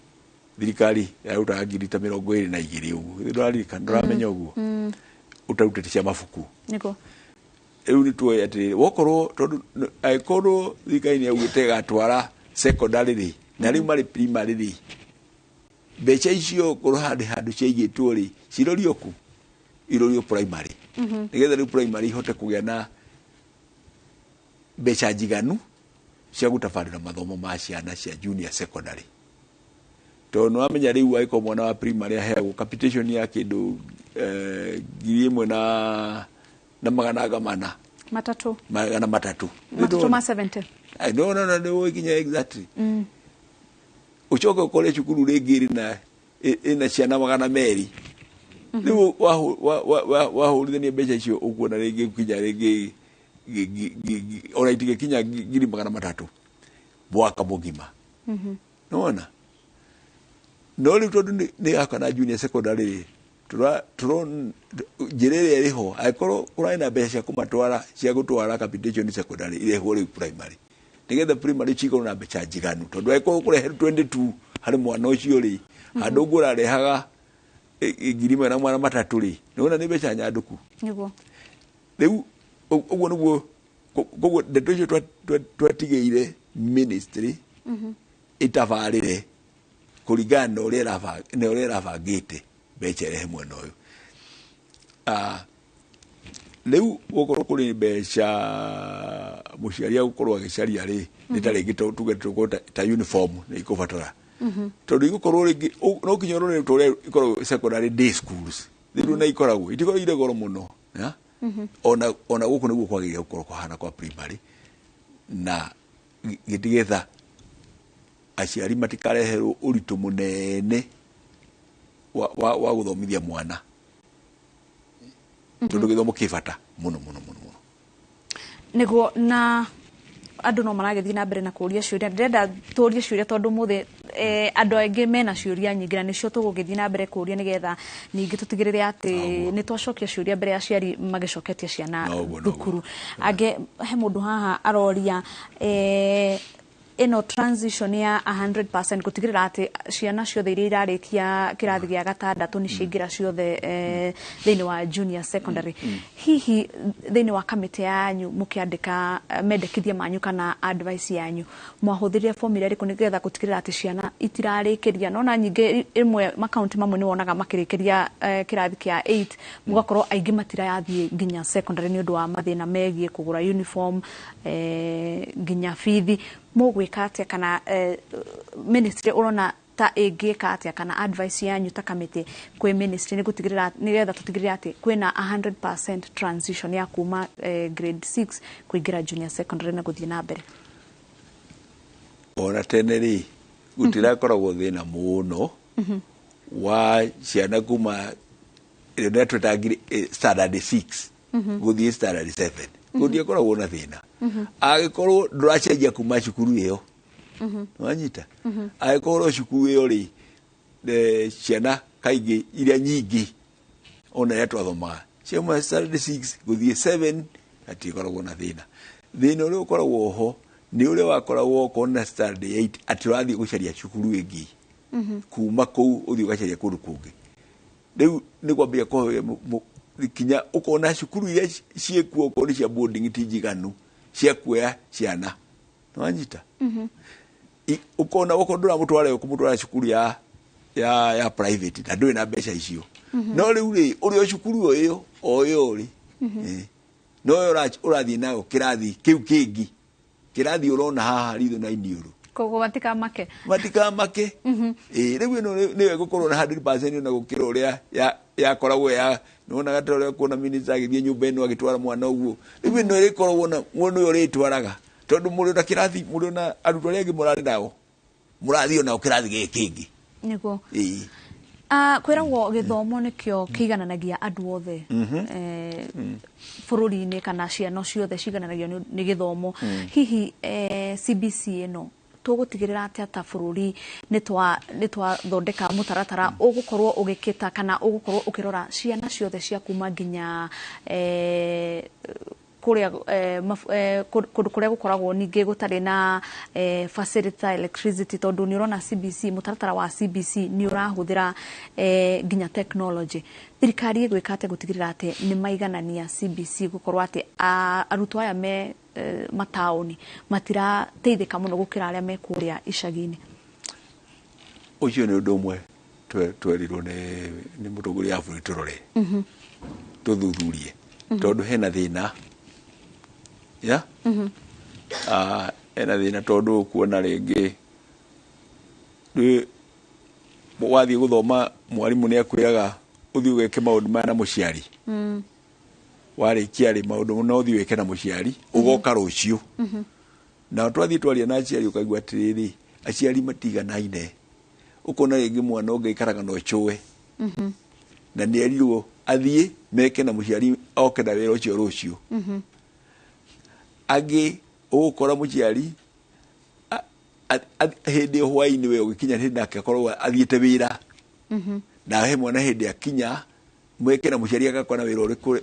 thirikari yarutaga ngiri ta 22 ũguo ndũramenya ũguo ũtarutĩte cia mabuku nĩguo rĩu nĩ tuoĩ atĩ wokorwo tondũ angĩkorwo thirikari nĩaugĩte ĩgatwara secondary rĩ na rĩu marĩ primary rĩ mbeca icio korwo handũ ciaigĩtwo rĩ cirorio ku irorio primary nĩgetha rĩu primary ihote kũgĩa na mbeca njiganu cia gũtabarĩra mathomo ma ciana cia junior secondary to no amenya riu aiko mwana wa primary aheagwo capitation ya kindu 1,000 na magana matatu ma 70 no no ikinya exactly uchoka ukole cukuru rĩngĩ na ina ciana 200 riu wahũrithania mbeca icio ũkuona rĩngĩ kinya rĩngĩ ona itige kinya 300,000 mwaka mũgima nona no riu tondu ni akana junior secondary turon jirere eriho aikoro kuraina besha kumatwara cia gutwara capitation secondary ile hore primary nigetha primary chiko na becha jiganu tondu aikoro kurehe 22 hari mwana ucio ri andu ngura rehaga igirima na mwana matatu ri nona ni becha nyanduku niguo riu uguo niguo koguo ndeto icio twatigeire ministry itabarire kuringana na uria irabangite bechere mwena uyu riu gukorwo kuri beca muciari agukorwo agicaria ri nitari gito tugetuko ta uniform ni ikubatara tondu igukorwo ringi no kinyoro ni tore ikorwo secondary day schools riu na ikoragwo itiko ire goro muno ya ona guku niguo kwagiria gukorwo kuhana kwa primary na gitigetha aciari matikareherwo uritu munene wa guthomithia mwana tondu githomo kibata muno niguo na andu no maragethii na mbere na kuria ciuria ndirenda turie ciuria tondu muthe andu aingi mena ciuria nyingi na nicio tugugithii na mbere kuria nigetha ningi tutigirire ati ni twacokia ciuria mbere ya ciari magicoketie ciana thukuru age he mundu haha aroria ino transition ya 100% gutigirira ati ciana ciothe iria irarikia kirathi gia gatandatu ni ciingira ciothe thiini wa junior secondary hihi thiini wa kamite yanyu mukiandika mendekithia manyu kana advice yanyu mwahuthirire formula iriku nigetha gutigirira ati ciana itirarikiria nona nyingi imwe makaunti mamwe ni wonaga makirikiria kirathi kia 8 mugakorwo aingi matirayathie nginya secondary ni undu wa mathina megie kugura uniform nginya fithi mugwika atia kana ministry urona ta ingika atia kana advice yanyu ta kamite kwe ministry ni gutigirira nigetha tutigirira ati kwina 100% transition ya kuma grade 6 kuingira junior secondary na guthie na mbere ona teneri gutira koragwo thina muno wa ciana kuma ile twetagire standard 6 guthie standard 7 guthie koragwo na thina agikorwo nduracenjia kuma cukuru iyo wanyita agikorwo cukuru iyo ri ciana kaingi iria nyingi ona yatwathoma ciama standard 6 guthie 7 ati koragwo na thina uri ukoragwo ho ni uri wakoragwo kona standard 8 ati urathie gucaria cukuru ingi kuma kou uthie ugacaria kundu kungi riu ni kwambia ko kinya ukona cukuru iria ciekuo ko ni cia boarding tijiganu cia kuoya ciana nwanyita ukona ukondura mutware ukumutwara cukuru ya private na ndui na mbeca icio no riu ri uri cukuru uyo oyo ri no urathie nayo kirathi kiu kingi kirathi urona haha ritho na iniuru kogo matika make riu no ni gukorwo na 100% na gukira uria ya koragwo ya nona gatore kuona minister agithie nyumba ino agitwara mwana uguo riu no rikorwo na mwana uyo ritwaraga tondu muri na kirathi muri na arutwo aria angi murari nao murathio nao kirathi gikingi niguo kwiragwo githomo nikio kigananagia andu othe bururi-ini kana ciana ciothe cigananagio ni githomo hihi CBC ino tugutigirira ati ata bururi ni twa thondeka mutaratara ugukorwo ugikita kana ugukorwo ukirora ciana ciothe cia kuma nginya kuria kundu kuria gukoragwo ningi gutari na facility electricity tondu ni urona CBC mutaratara wa CBC ni urahuthira nginya technology thirikari igwika ate gutigirira ati ni maiganania CBC gukorwo ati arutwo aya me mataoni matira teithika muno gukira aria me kuria icagini ucio ni undu umwe twerirwo ni mutongoria wa bũrũri turore tuthuthurie tondu hena thina ya ena thina tondu kuona ringi wathie guthoma mwarimu ni akwiraga uthie ugeke maundu mana muciari warikia ri maundu no uthie weke na muciari ugoka rucio na twathie twaria na aciari ukaigua atiriri aciari matiganaine ukona ringi mwana ungeikaraga no chue na ni erirwo athie meke na muciari oke na wira ucio rucio agi ukora muciari hĩndĩ hwainĩ we ũgĩkinya hĩndĩ nake akorwo athiĩte wĩra na he mwana hĩndĩ akinya mweke na mũciari agakora wĩra ũrĩkũ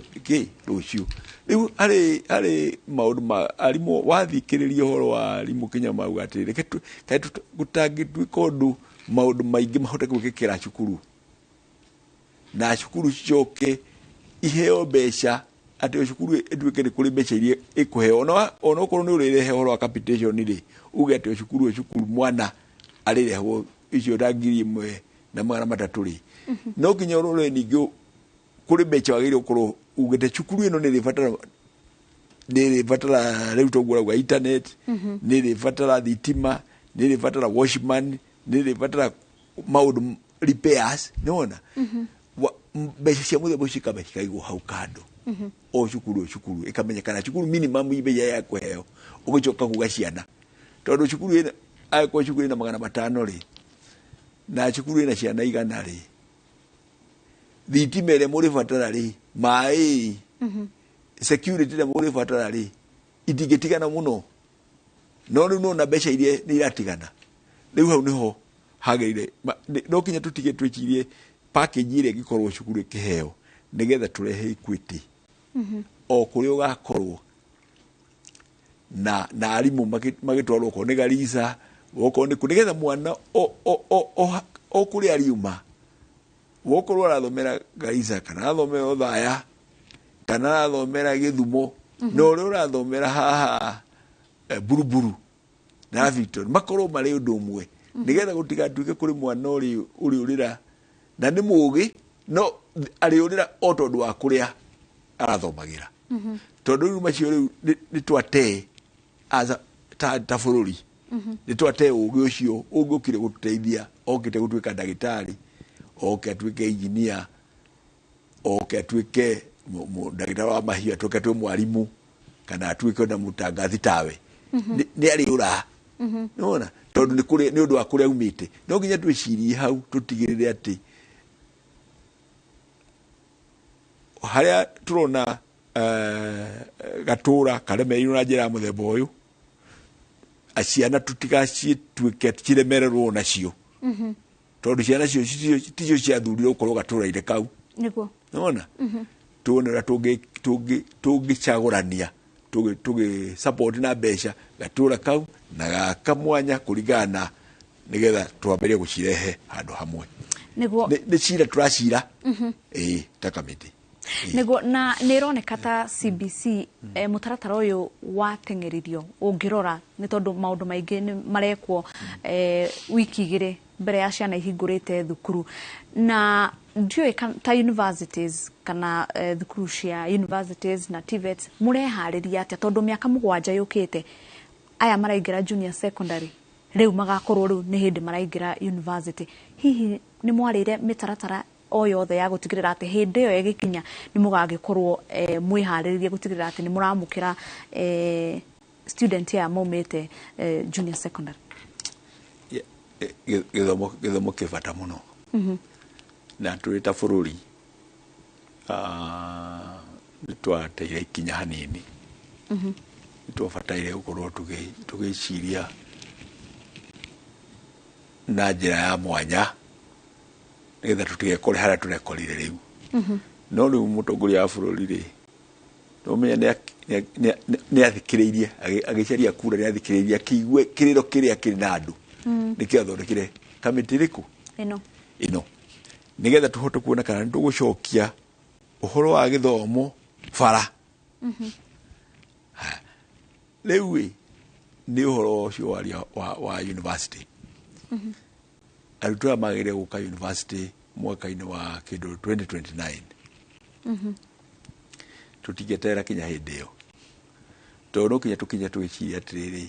rũciũ rĩu harĩ maũndũ arimũ wathikĩrĩria ũhoro wa arimũ Kenya mauga atĩrĩrĩ gũtangĩtuĩka ũndũ maũndũ maingĩ mahote gwĩkĩkĩra cukuru na cukuru cicoke iheo mbeca atĩ cukuru ĩtuĩke nĩ kũrĩ mbeca iria ĩkũheo ona okorwo nĩ ũrĩrehe ũhoro wa capitation rĩ uge atĩ cukuru mwana arĩrehwo icio ta 1,300 rĩ no nginya ũrore ningĩ kũrĩ mbeca wagĩrĩirwo gũkorwo ugĩte cukuru ĩno nĩ ĩrĩbatara rĩu tũguo internet nĩ ĩrĩbatara thitima nĩ ĩrĩbatara washman nĩ ĩrĩbatara maũndũ repairs nĩwona mbeca cia mũthemba ũcio cikaigwo hau kando o cukuru ĩkamenyekana cukuru minimum ibeya ya kũheo ũgĩcoka kuga ciana tondũ cukuru ĩna agĩkorwo cukuru ĩna 500 rĩ na cukuru ĩna ciana 100 rĩ thitima ĩrĩa mũrĩbatara rĩ maĩ security ĩrĩa mũrĩbatara rĩ itingĩtigana mũno no rĩu na mbeca iria nĩ iratigana rĩu hau nĩho hagĩrĩire no kinya tũtige twĩcirie package ĩrĩa ĩngĩkorwo cukuru ĩkĩheo nĩgetha tũrehe equity o kũrĩa ũgakorwo na arimũ magĩtwarwo okorwo nĩ Garissa okorwo nĩ nĩgetha mwana o kũrĩa ariuma wokorwo arathomera Garissa kana arathomera Othaya kana arathomera Gĩthumo na ũrĩa ũrathomera haha Buruburu na Victor makorwo marĩ ũndũ ũmwe nĩgetha gũtigatuĩke kũrĩ mwana ũrĩ ũrĩra na nĩ mũũgĩ no arĩũrĩra o tondũ wa kũrĩa arathomagĩra tondũ rĩu macio rĩu nĩ twatee ta bũrũri nĩ twatee ũũgĩ ũcio ũngĩũkire gũtũteithia okĩte gũtuĩka ndagĩtarĩ oke atuĩke engineer oke atuĩke ndagĩtarĩ wa mahiũ atuĩke atue mwarimũ kana atuĩke na mũtangathi tawe nĩ arĩũra nĩwona tondũ nĩ ũndũ wa kũrĩa umĩte no nginya twĩcirie hau tũtigĩrĩre atĩ harĩa tũrona gatũra karemeirwo na njĩra ya mũthemba ũyũ ciana tũtigacituĩke ciremererwo nacio tondũ ciana cio ticio ciathuurire gũkorwo gatũra-inĩ kau nĩwona tuone ũrĩa tũngĩcagũrania tũgĩ-support na mbeca gatũra kau na gaka mwanya kũringana nĩgetha twambĩrĩrie gũcirehe handũ hamwe nĩ cira tũracira ta kamĩtĩ nĩguo na nĩ ĩroneka ta CBC mũtaratara ũyũ wateng'eririo ũngĩrora nĩ tondũ maũndũ maingĩ nĩ marekwo wiki igĩrĩ mbere ya ciana ihingũrĩte thukuru na ndiũĩ ta universities kana thukuru cia universities na TVETs mũreharĩria atĩa tondũ mĩaka 7 yũkĩte aya maraingĩra junior secondary rĩu magakorwo rĩu nĩ hĩndĩ maraingĩra university hihi nĩ mwarĩire mĩtaratara o yothe ya gũtigĩrĩra atĩ hĩndĩ ĩyo ĩgĩkinya nĩ mũgagĩkorwo mwĩharĩrĩrie gũtigĩrĩra atĩ nĩ mũramũkĩra student aya maumĩte junior secondary gĩthomo kĩbata mũno na tũrĩ ta bũrũri nĩ twateire ikinya hanini nĩ twabataire gũkorwo tũgĩciria na njĩra ya mwanya nĩgetha tũtigekore harĩa tũrekorire rĩu no rĩu mũtongoria wa bũrũri rĩ tũmenya nĩ athikĩrĩirie agĩcaria kura nĩ athikĩrĩirie akĩigue kĩrĩro kĩrĩa kĩrĩ na andũ nĩkĩo athondekire kamĩtĩ ĩrĩkũ ĩno nĩgetha tũhote kuona kana nĩ tũgũcokia ũhoro wa gĩthomo bara rĩu nĩ ũhoro ũcio wa university arutwo aya magĩrĩire gũka university mwaka-inĩ wa kĩndũ 2029 tũtingĩeterera kinya hĩndĩ ĩyo tondũ no kinya tũkinya twĩciria atĩrĩrĩ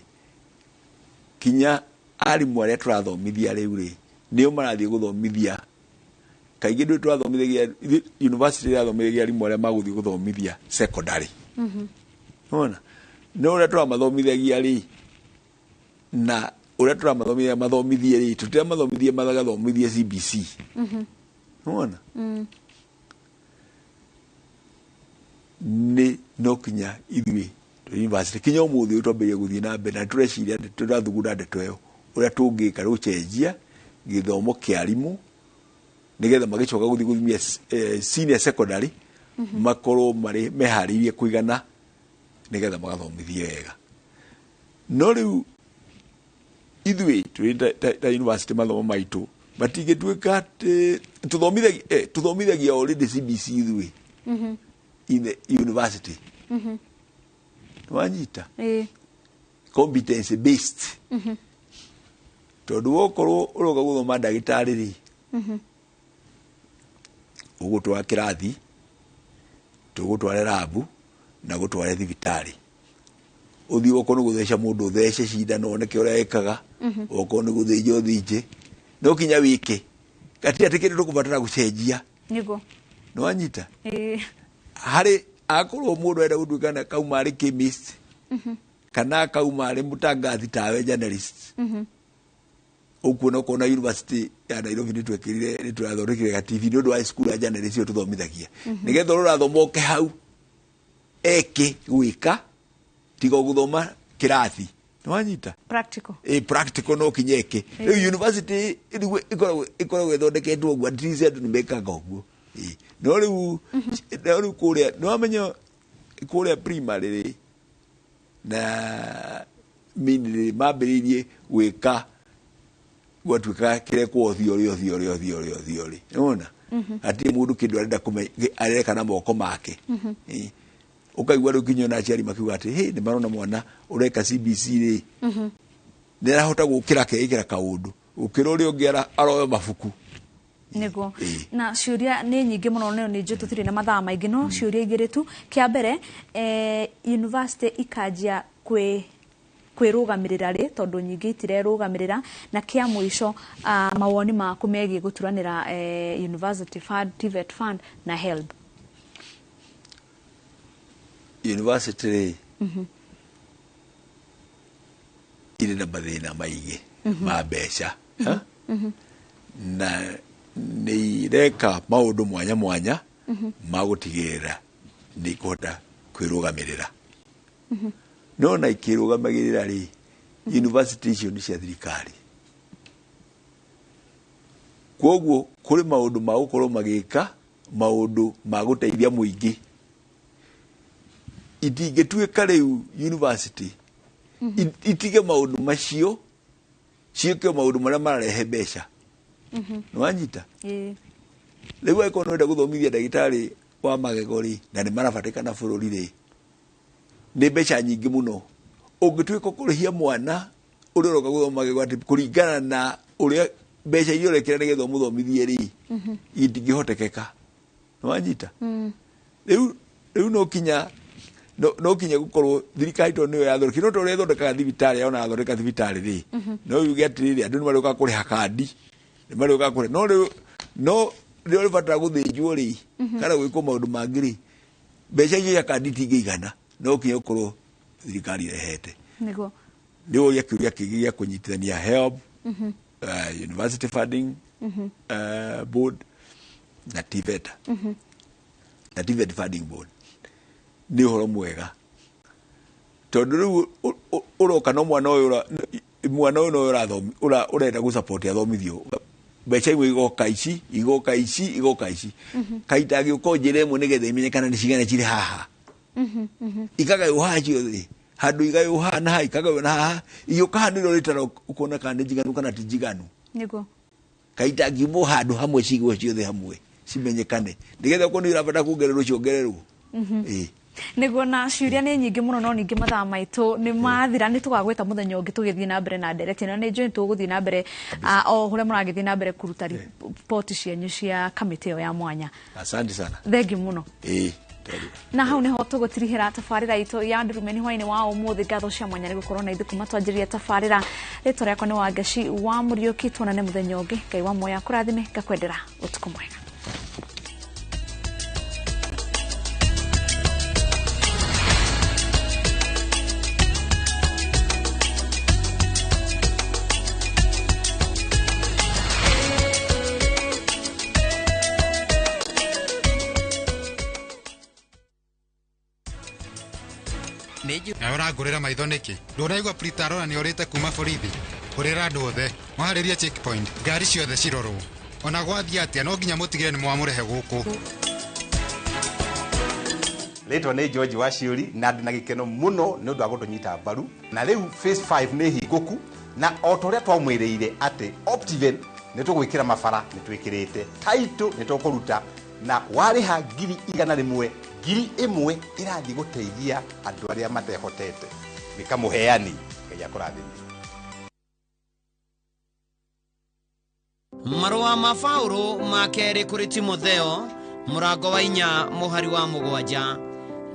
kinya arimũ arĩa tũrathomithia rĩu rĩ nĩo marathiĩ gũthomithia kaingĩ ndũĩ tũrathomithagia university ĩrathomithagia arimũ arĩa magũthiĩ gũthomithia secondary nona no ũrĩa tũramathomithagia rĩ na ũrĩa tũramathomithia mathomithie rĩ tũtiramathomithie magathomithie CBC nona nĩ no kinya ithuĩ university kinya ũmũthĩ twambĩrĩrie gũthiĩ na mbere na tũreciria atĩ tũrathugunda ndeto ĩyo uria tungika rucenjia githomo kia arimu nigetha magicoka guthimia senior secondary makorwo mari meharirie kuigana nigetha magathomithie wega no riu ithui ta university mathomo maitu matingituika tuthomithagia already CBC ithui in the university wanyita competence based tondu wokorwo uroga guthoma ndagitari ri ugutwara kirathi tugutwara labu na gutwara thibitari uthi wokorwo gutheca mundu thece cindano oneke uria ekaga wokorwo ni guthinjo thinje no kinya wiki gati atikiri tukubatara gucenjia niguo no wanyita hari akorwo mundu enda gutuikana kauma ari chemist kana kauma ari mutangathi tawe journalist ukuona kona university ya Nairobi ni turathondekire ga TV ndu wa school ya journalist yo tuthomithagia nigetha rurathomoke hau eke gwika tigo guthoma kirathi nwanyita practical practical no kinyeke university ikoragwo ithondeketwo guo at least andu nimekaga uguo no riu kuria no amenyo kuria primary na miniri mambiririe gwika gwatuika kirekwo thiori unaona ati mundu kindu arenda areka na moko make ukaigwa ru kinyo na aciari makiuga ati hey ni marona mwana ureka CBC ri ni arahota gukira keikira kaundu ukira uri ungiara aroyo mabuku niguo na ciuria ni nyingi muno no ni njutu tiri na mathaa maingi no ciuria igiri tu kia mbere university ikanjia kwirugamirira ri tondu nyingi itirerugamirira na kia mwisho mawoni maku megie guturanira university fund TVET fund na HELB university iri na mathina maingi ma mbeca na ni reka maundu mwanya mwanya ma gutigirira ni kuhota kwirugamirira no na ikirugamirira ri university icio ni cia thirikari koguo kuri maundu ma gukorwo magika maundu ma guteithia muingi itingituika riu university itige maundu macio ciike maundu maria mararehe mbeca nwanyita riu aiko no enda guthomithia ndagitari wa magegori na ni marabatikana bururi ri ni mbeca nyingi muno ungituika kurihia mwana uria uroka guthoma magego ati kuringana na uria mbeca iria urekera nigetha muthomithie ri itingihotekeka nwanyita riu no kinya no kinya gukorwo thirikari to niyo yathondeka to ria thondeka thibitari ona yathondeka thibitari ri no yuge atiri andu ni marioka kuriha kandi ni marioka kure no rio batara guthinjwo ri kana gwikwo maundu mangi ri mbeca icio ya kandi tingigana no kinya gukorwo thirikari irehete niguo ndio ya kiuria kigia kunyitithania HELB university funding board na TVET na TVET funding board ni horo mwega tondu riu uroka no mwana uyu no urathomi urenda gu support athomithio mbeca imwe igoka ici kaita giuko njire imwe nigetha imenyekana ni cigana ciri haha ikaga uha ciothe handu iga uha na ha ikaga na haha iuka handu ro ritara ukona kana njiganu kana ti njiganu niguo kaita gibo handu hamwe cigwo ciothe hamwe cimenyekane nigetha ko ni irabata kuongererwo ciongererwo niguo na ciuria ni nyingi muno no ningi mathaa maitu ni mathira ni tugagweta muthenya ungi tugithie na mbere na ndereti na ni njui tuguthie na mbere o huria muragithie na mbere kuruta report cianyu cia kamiti ya mwanya. Asante sana. Thengi muno. Na hau niho tugutirihira tafarira itu ya Ndurumeni hwaini wa umuthi ngatho cia mwanya ni gukorwo na ithuku matwanjiria tafarira rito riakwa ni Wangaci wa Muriuki tuonane muthenya ungi Ngai wa moya kurathime ngakwendera utuku mwega. Na urangurira maitho niki nduraigwa Pritarona ni orite kuma borithi kurira andu othe mahariria checkpoint ngari ciothe cirorwo ona gwathia atia no nginya mutigire ni mwamurehe guku. Rĩtwa nĩ George Waciuri na ndĩ na gĩkeno mũno nĩ ũndũ wa gũtũnyita mbaru na rĩu phase 5 nĩ hingũku na o torĩa twamwĩrĩire atĩ Optiven nĩ tũgwĩkĩra mabara nĩ twĩkĩrĩte Title nĩ tũkũruta na warĩha 100,000 1,000 ĩrathiĩ gũteithia andũ arĩa matehotete gĩkamũheani Ngai akũrathimie. Marũa ma Paulo ma kerĩ kũrĩ Timotheo mũrango wa 4 mũhari wa 7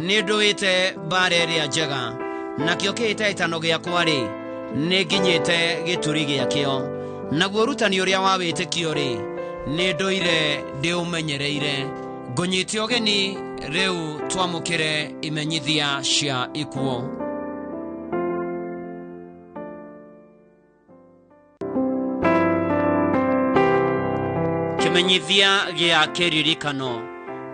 nĩ ndũĩte mbara ĩrĩa njega nakĩo kĩhĩtahĩtano gĩakwa-rĩ nĩ nginyĩte gĩturi gĩakĩo naguo ũrutani ũrĩa wa wĩtĩkio-rĩ nĩ ndũire ndĩũmenyereire ngũnyĩte ũgeni rĩu twamũkĩre imenyithia cia ikuo. Kimenyithia gĩa kĩririkano.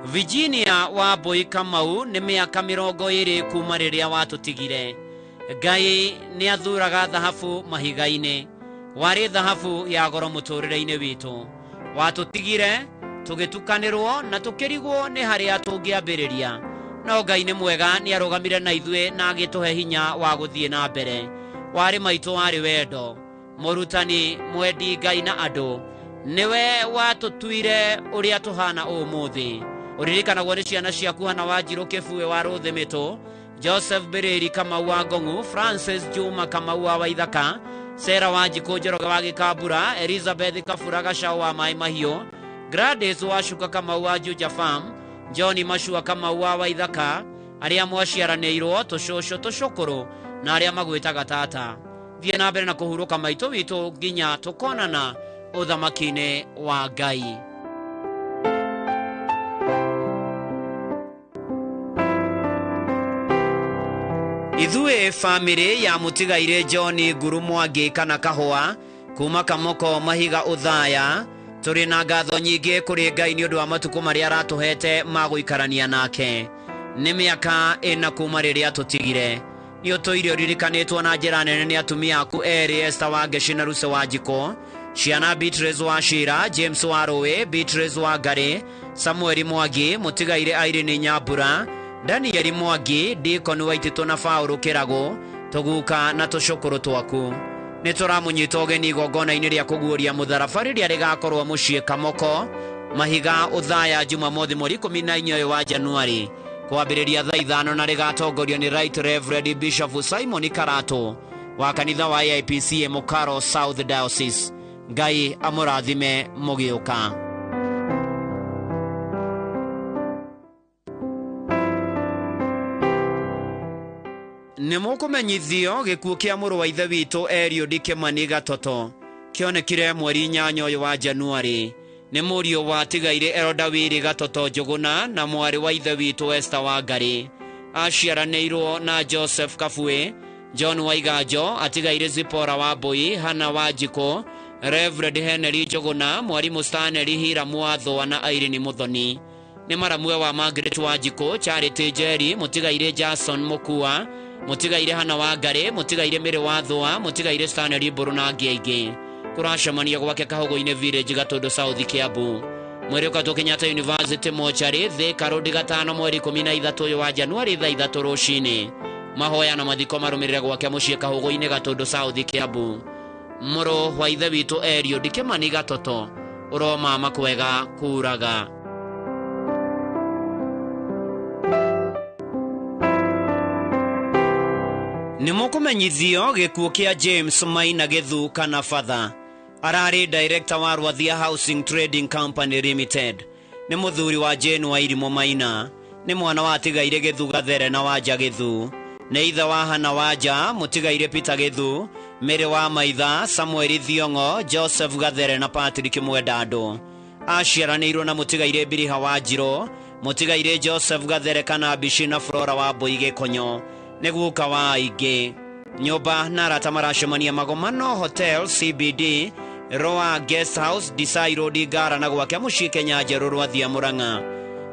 Virginia wa Mbui Kamau nĩ mĩaka 20 kuma rĩrĩa watũtigire. Ngai nĩ athuraga thahabu mahiga-inĩ. Warĩ thahabu ya goro mũtũrĩre-inĩ witũ. Watũtigire tũgĩtukanĩrwo na tũkĩrigwo nĩ harĩa tũngĩambĩrĩria. No Ngai nĩ mwega nĩ arũgamire na ithuĩ na agĩtũhe hinya wa gũthiĩ na mbere. Warĩ maitũ warĩ wendo. Mũrutani mwendi Ngai na andũ. Niwe watũtuire ũrĩa tũhana ũmũthĩ. Ũririkanagwo nĩ ciana ciaku Hana Wanjirũ Kĩbue wa Rũthĩmĩtũ, Joseph Bereri Kamau wa Ngong'u, Francis Juma Kamau wa Waithaka, Sarah Wanjikũ Njoroge wa Gĩkambura, Elizabeth Kabura Gacaũ wa Maĩ Mahiũ, Gladys Wacuka Kamau wa Juja Farm, John Mashua Kamau wa Waithaka, arĩa mwaciaranĩirwo tũcũcũ tũcũkũrũ na arĩa magwĩtaga tata. Thiĩ na mbere na kũhurũka maitũ witũ nginya tũkonana ũthamaki-inĩ wa Ngai. Ithuĩ family ya mũtigaire John Nguru Mwangi kana Kahũa kuma Kamoko Mahiga Uthaya tũrĩ na ngatho nyingĩ kũrĩ Ngai nĩ ũndũ wa matukũ marĩa aratũhete ma gũikarania nake. Nĩ mĩaka 4 kuma rĩrĩa tũtigire. Nĩ ũtũire ũririkanĩtwo na njĩra nene nĩ atumia aku erĩ Esther Wangeci na Lucy Wanjikũ, ciana Beatrice Wachira, James Warũĩ, Beatrice Wangari, Samuel Mwangi, mũtigaire Irene Nyambura, Daniel Mwangi, Deacon Waititũ na Paulo Kĩragũ, tũguka na tũcũkũrũ twaku. Nĩ tũramũnyita ũgeni igongona-inĩ rĩa kũguũria mũtharaba rĩrĩa rĩgakorwo mũciĩ Kamoko Mahiga Uthaya Jumamothi mweri 14 wa Januari kwambĩrĩria thaa 5 na rĩgatongorio nĩ Right Reverend Bishop Simon Karatu wa kanitha wa IPC Mukaro South Diocese. Ngai amũrathime mũgĩũka. Nĩ mũkũmenyithio gĩkuũ kĩa mũrũ wa ithe witũ Eliud Kimani Gatoto kĩonekire mweri 8 wa Januari. Nĩ mũriũ wa tigaire Elda Wili Gatoto Njũgũna na mwarĩ wa ithe witũ Esther Wangari. Aciaranĩirwo na Joseph Kabue, John Waiganjo atigaire Zipora wa Mbui, Hana Wanjikũ, Reverend Henry Njũgũna, Mwarimũ Stanley Hira Mwathwa na Irene Muthoni. Nĩ maramwe wa Margaret Wanjikũ, Charity Njeri, mũtigaire Jason Mũkua, mũtigaire Hana Wangari, mũtigaire Mĩrĩ Wathwa, mũtigaire Stanley Mbũrũ na angĩ aingĩ. Kũracemania gwake Kahũgũ-inĩ Village Gatũndũ South Kiambu. Mweri ũkatũ Kenyatta University Mochari, Thika Road 5 mweri 13 wa Januari thaa 3 rũcinĩ. Mahoya na mathiko marũmĩrĩre gwake mũciĩ Kahũgũ-inĩ Gatũndũ South Kiambu. Mũrũ wa ithe witũ Eliud Kimani Gatoto ũroma kwega kuraga. Nĩ mũkũmenyithio gĩkuũ kĩa James Maina Githu kana Father. Ararĩ director wa Rwathia Housing Trading Company Limited. Nĩ mũthuri wa Jane wa Irimũ Maina. Nĩ mwana wa tigaire Githu Gathere na Wanja Githu. Nĩ ithe wa Hana Wanja, mũtigaire Peter Githu, Mĩrĩ wa Maitha, Samuel Thiong'o, Joseph Gathere na Patrick Mwendandũ. Aciaranĩirwo na mũtigaire Biliha Wanjirũ, mũtigaire Joseph Gathere kana Bishi na Flora wa Mbui Gĩkonyo. Nĩ guka wa aingĩ. Nyũmba na arata maracemania Magomano Hotel CBD, Roa Guest House, Desai Road Ngara na gwake mũciĩ Kenya Njerũ Rwathia Mũrang'a.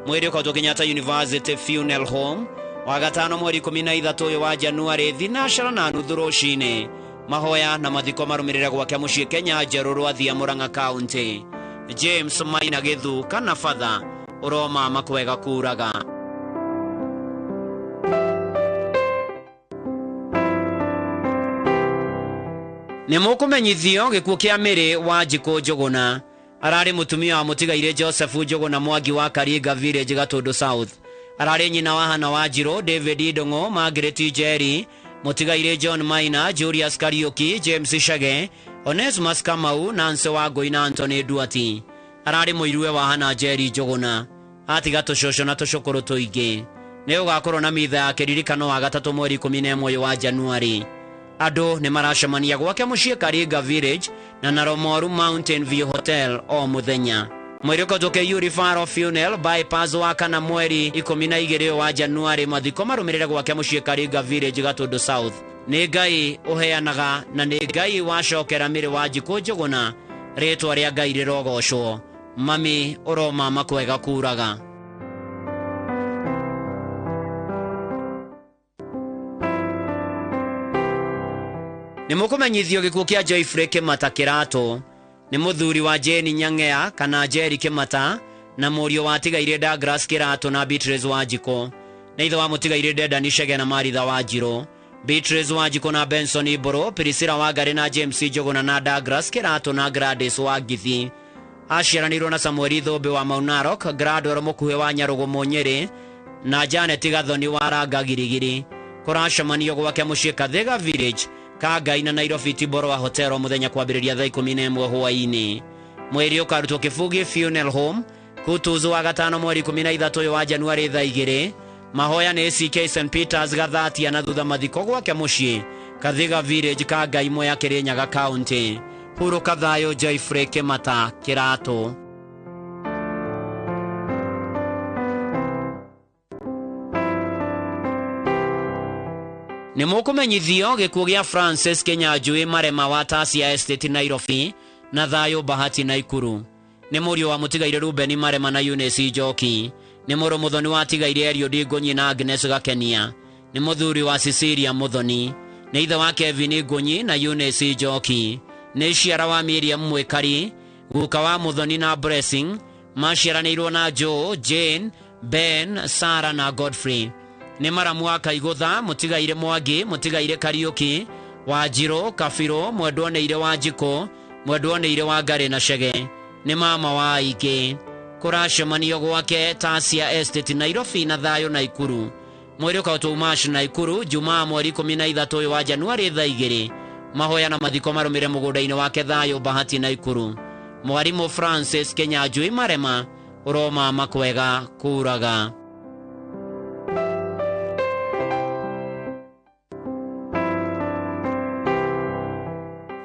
Mweri ũkatũ Kenyatta University Funeral Home wa gatano mweri 13 wa Januari thinacara na nuthu rũcinĩ. mahoya na mathiko marumirire gwake mucii Kenya njeruru athia Murang'a County. James Maina Githu kana Father uroma makwega kuraga. Nĩ mũkũmenyithio gĩkuũ kĩa Mĩrĩ wa Njikũ Njũgũna. Ararĩ mũtumia wa mũtigaire Joseph Njũgũna Mwangi wa Karinga Village Gatũndũ South. Ararĩ nyina wa Hana Wanjirũ, David Ndong'o, Margaret Njeri, mũtigaire John Maina, Julius Kariuki, James Shage, Onesimus Kamau, Nancy Wangui na Anthony Duati. Ararĩ mũirũwe wa Hana Njeri Njũgũna. Atiga tũcũcũ na tũcũkũrũ tũingĩ. Nĩ ũgakorwo na mitha ya kĩririkano wa gatatũ mweri 11 wa Januari. Andũ nĩ maracemania gwake mũciĩ Karinga Village na Naromoru Mountain View Hotel o mũthenya. Mwĩrĩko tũkĩiyũri Faro Funeral bypass wa kana mweri 12 wa Januari, mathiko marũmĩrĩre gwake mũciĩ Karinga Village Gatũndũ South. Nĩ Ngai ũheanaga na nĩ Ngai wacokera Mĩrĩ wa Njikũ Njũgũna, rĩtwa rĩa Ngai rĩrogocwo. Mami ũroma makwega kuraga. Nĩ mũkũmenyithio gĩkuũ kĩa Joyfrey Kĩmata Kĩratũ. Nĩ mũthuri wa Jane Nyang'ea kana Jerry Kĩmata na mũriũ wa tigaire Douglas Kĩratũ na Beatrice Wanjikũ. Nĩ ithe wa mũtigaire Dedan Shege na Maritha Wanjirũ. Beatrice Wanjikũ na Benson Iboro, Priscilla Wangari na James Njũgũna na Douglas Kĩratũ na Gladys Wangithi. Aciaranirwo na Samuel Thũmbĩ wa Mount Narok, Gradwell Mũkuhĩ wa Nyarũgũmũ Nyĩrĩ na Janet Gathoni wa Ranga Girigiri. Kũracemanio gwake mũciĩ Kathega Village Kagai na Nairobi Tiboroa Hotel o mũthenya kwambĩrĩria thaa 11 hwaĩ-inĩ. Mweri ũkarutwo Kĩbugi Funeral Home Kutuzu wa gatano mweri 13 wa Januari thaa 2. Mahoya nĩ CK St Peters Gathatia na thutha mathiko gwake mũciĩ Kathega Village Kagai Mwea Kĩrĩnyaga County. Hurũka thayũ Joyfrey Kĩmata Kĩratũ. Nĩ mũkũmenyithio gĩkuũ gĩa Francis Kĩnyanjui Marema wa Tasia Estate Nairobi na thayũ Bahati Naikuru. Nĩ mũriũ wa mũtigaire Rubeni Marema na Eunice Njoki. Nĩ mũrũ mũthoni wa tigaire Eliud Ngũnyi na Agnes Gakenia. Nĩ mũthuri wa Cecilia Mũthoni. Nĩ ithe wa Kevin Ngũnyi na Eunice Njoki. Nĩ ciara wa Miriam Mwĩkari, guka wa Mũthoni na Blessing. Maciaranĩirwo na Joe, Jane, Ben, Sarah na Godfrey. Nĩ Maramu wa Kaigũtha, mũtigaire Mwangi, mũtigaire Kariuki, Wanjirũ, Kabirũ, mwendwo nĩire Wanjikũ, mwendwo nĩire Wangari na Shege. Nĩ mama wa aingĩ. Kũracemanio gwake Tasia Estate Nairobi na thayũ Naikuru. Mweri ũkautwo Mash Naikuru, Jumaa mweri 13 wa Januari thaa 2. Mahoya na mathiko marũmĩrĩre mũgũnda-inĩ wake thayũ Bahati Naikuru. Mwarimũ Francis Kĩnyanjui Marema ũroma makwega kuraga.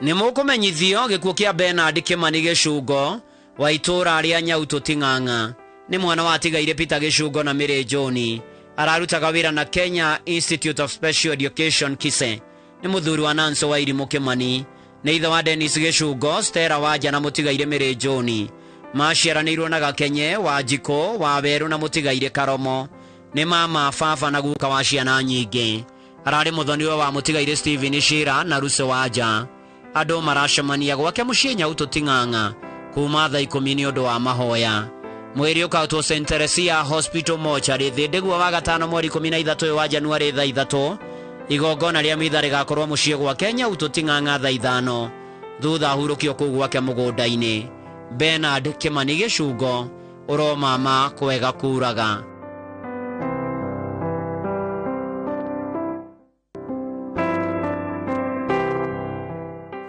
Nĩ mũkũmenyithio gĩkuũ kĩa Bernard Kĩmani Gĩcungo wa itũũra rĩa Nyauto Ting'ang'a. Nĩ mwana wa tigaire Peter Gĩcungo na Mary John. Ararutaga wĩra na Kenya Institute of Special Education Kise. Nĩ mũthuri wa Nancy Wairimũ Kĩmani. Nĩ ithe wa Dennis Gĩcungo, Stella Wanja na mũtigaire Mary John. Maciaranĩirwo na Gakenye, Wanjikũ, Wawerũ na mũtigaire Karomo. Nĩ mama, baba na guka wa ciana nyingĩ. Ararĩ mũthoniwe wa mũtigaire Stephen Shira na Ruce Wanja. Andũ maracemania gwake mũciĩ Nyauto Ting'ang'a kuma thaa 10 nĩ ũndũ wa mahoya. Mweri ũkautwo St Teresia Hospital Mortuary thĩndĩguo wa gatano mweri 13 wa Januari thaa 3. Igongona rĩa mitha rĩgakorwo mũciĩ gwake Nyauto Ting'ang'a thaa 5 thutha hurũkio kũu gwake mũgũnda-inĩ. Bernard Kĩmani Gĩcungo ũromama kwega kuraga.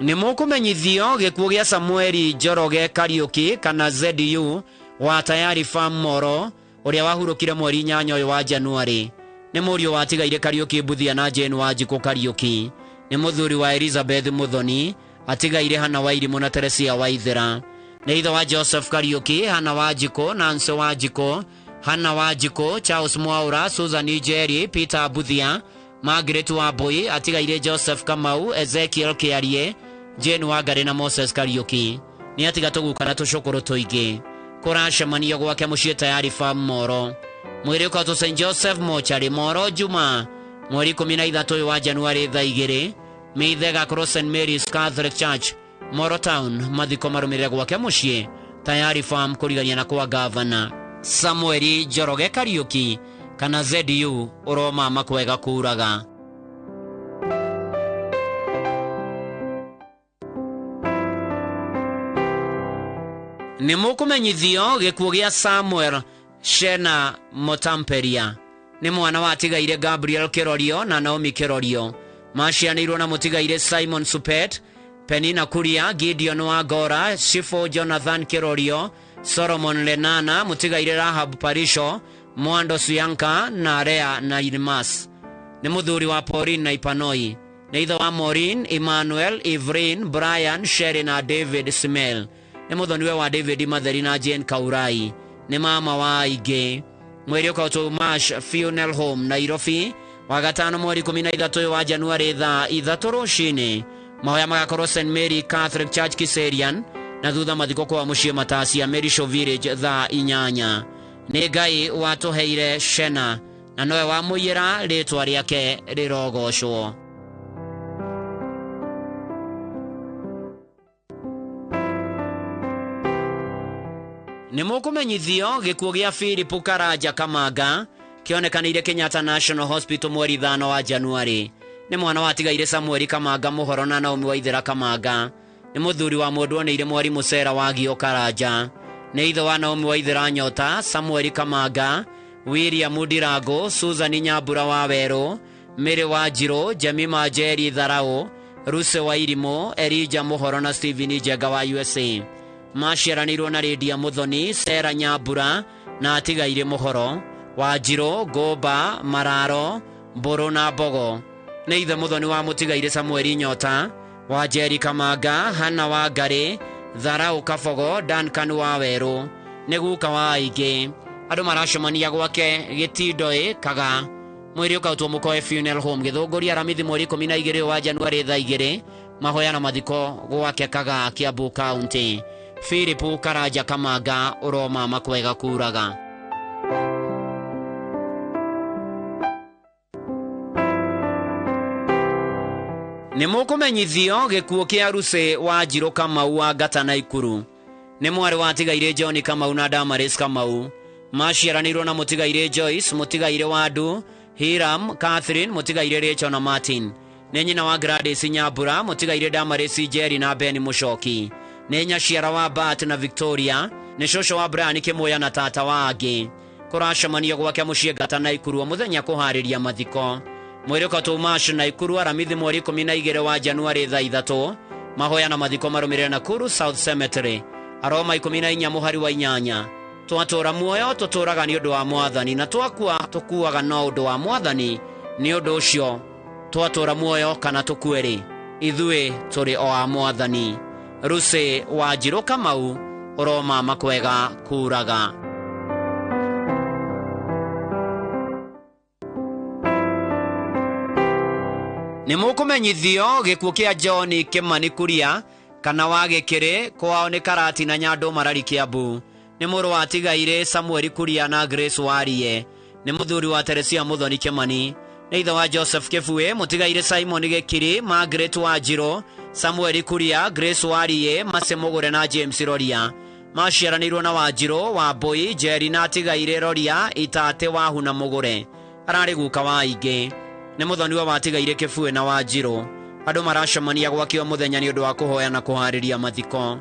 Nĩ mũkũmenyithio gĩkuũ gĩa Samueli Njoroge Kariuki kana ZU wa Tayari Farm Moro ũrĩa wahurũkire mweri 8 wa Januari. Nĩ mũriũ wa tigaire Kariuki Mbuthia na Jane Wanjikũ Kariuki. Nĩ mũthuri wa Elizabeth Muthoni, atigaire Hana Wairimũ na Teresia Waithera. Nĩ ithe wa Joseph Kariuki, Hana Wanjikũ, Nancy Wanjikũ, Hana Wanjikũ, Charles Mwaura, Susan Njeri, Peter Mbuthia, Margaret Wambui, atigaire Joseph Kamau, Ezekiel Kiarie, Jane Wangari na Moses Kariuki. Nĩ atiga tũguka na tũcũkũrũ tũingĩ. Kũracemanio gwake mũciĩ Tayari Farm Moro. Mweri ũkautwo St Joseph Mortuary Moro Juma mweri 13 wa Januari thaa 2. Meithega Cross St Mary's Catholic Church Moro Town mathiko marumirire gwake mucii tayari farm kurigania na kwa gavana Samueli Njoroge Kariuki kana ZDU uroma makwega kuraga. Nĩ mũkũmenyithio gĩkuũ gĩa Samuel Shena Motamperia nĩ mwana wa tigaire Gabriel Kirorio na Naomi Kirorio. Macianĩirwo na mũtigaire Simon Supet, Penina Kuria, Gideon Wagora, Shifo Jonathan Kirorio, Solomon Lenana, mũtigaire Rahab Parisho, Mwando Suyanka na Rea na Ilmas. Nĩ mũthuri wa Pauline na Ipanoi. Nĩ ithe wa Maureen, Emmanuel, Evelyn, Brian, Sherry na David Smell. Nĩ mũthoniwe wa David Matheri na Jane Kaurai. Nĩ mama wa aingĩ. Mweri ũkaũtwo Mash Funeral Home Nairobi wagatano mweri 13 wa Januari thaa 3 rũcinĩ. Mahoya magakorwo St Mary Catholic Church Kiserian na thutha mathiko kwa mũciĩ Matasia Merisho Village thaa 8. Nĩ Ngai watũheire Shena na nowe wamũiyĩra rĩtwa rĩake rĩrogocwo. Nĩ mũkũmenyithio gĩkuũ gĩa Philip Karanja Kamanga kĩonekanĩire Kenyatta National Hospital mweri 5 wa Januari. Nĩ mwana wa tigaire Samuel Kamanga Mũhoro na Naomi Waithera Kamanga. Nĩ mũthuri wa mũndũ oneire mwari Mũcera wa Gio Karanja. Nĩ ithe wa Naomi Waithera Nyota, Samuel Kamanga, William Ndirango, Susan Nyambura wa Werũ, Mary Wanjirũ, Jemima Njeri Tharau, Ruse wa Irimo, Elijah Mũhoro na Stephen Njenga wa USA. Maciaranĩirwo na Lydia Muthoni, Sarah Nyambura na atigaire Mũhoro, Wanjirũ, Ngũmba, Mararo, Mbũrũ na Mbogo. Nĩ ithe Muthoni wa mũtigaire Samuel Nyota, Wanjeri Kamanga, Hana wa Ngari, Tharau Kabogo, Duncan wa Werũ. Nĩ guka wa aingĩ. Andũ maracemania gwake Gĩtindoi Kaga. Mweri ũkaũtwo Mũkoe Funeral Home Gĩthũngũri Aramithi mweri 12 wa Januari thaa 2. Mahoya na mathiko gwake Kaga, Kiambu County. Philip Karanja Kamanga uroma makwega kuraga. Nĩ mũkũmenyithio gĩkuũ kĩa Ruse wa Njirũ Kamau wa Ngata Naikuru. Nĩ mwarĩ wa tigaire John Kamau na Damaris Kamau. Maciaranĩirwo na mũtigaire Joyce, mũtigaire wa Ndu, Hiram, Catherine, mũtigaire Rachel na Martin. Nĩ nyina wa Gladys Nyambura, mũtigaire Damaris Njeri na Ben Mũcoki. Nĩ nyaciara wa Bat na Victoria. Nĩ cũcũ wa Brian Kĩmũya na tata wa angĩ. Kũracemania gwake mũciĩ Ngata Naikuru mũthenya kũharĩria mathiko. Mweri ũkaũtwo Mash Naikuru Aramithi mweri 12 wa Januari thaa 3. Mahoya na mathiko marũmĩrĩre Nakuru South Cemetery. Aroma 14 mũhari wa 8. Twatũra muoyo tũtũraga nĩ ũndũ wa Mwathani, na twakua tũkuaga no ũndũ wa Mwathani. Nĩ ũndũ ũcio twatũra muoyo kana tũkuĩrĩ, ithuĩ tũrĩ o a Mwathani. Ruse wa Njirũ Kamau uroma makwega kuraga. Nĩ mũkũmenyithio gĩkuũ kĩa John Kĩmani Kuria kana wa Gĩkĩrĩ kwao nĩ Karati na Nyandũ Marari Kiambu. Nĩ mũrũ wa tigaire Samuel Kuria na Grace Warie. Nĩ mũthuri wa Teresia Muthoni Kĩmani. Nĩ ithe wa Joseph Kĩbue, mũtigaire Simon Gĩkiri, Margaret Wanjirũ, Samuel Kuria, Grace Warie, Mase Mũgũre na James Roria. Maciaranĩirwo na Wanjirũ, Wambui, Njeri na tigaire Roria, Itate Wahu na Mũgũre. Ararĩ guka wa aingĩ. Nĩ mũthoniwe wa tigaire Kĩbue na Wanjirũ. Andũ maracemania gwakĩo mũthenya nĩ ũndũ wa kũhoya na kũharĩria mathiko.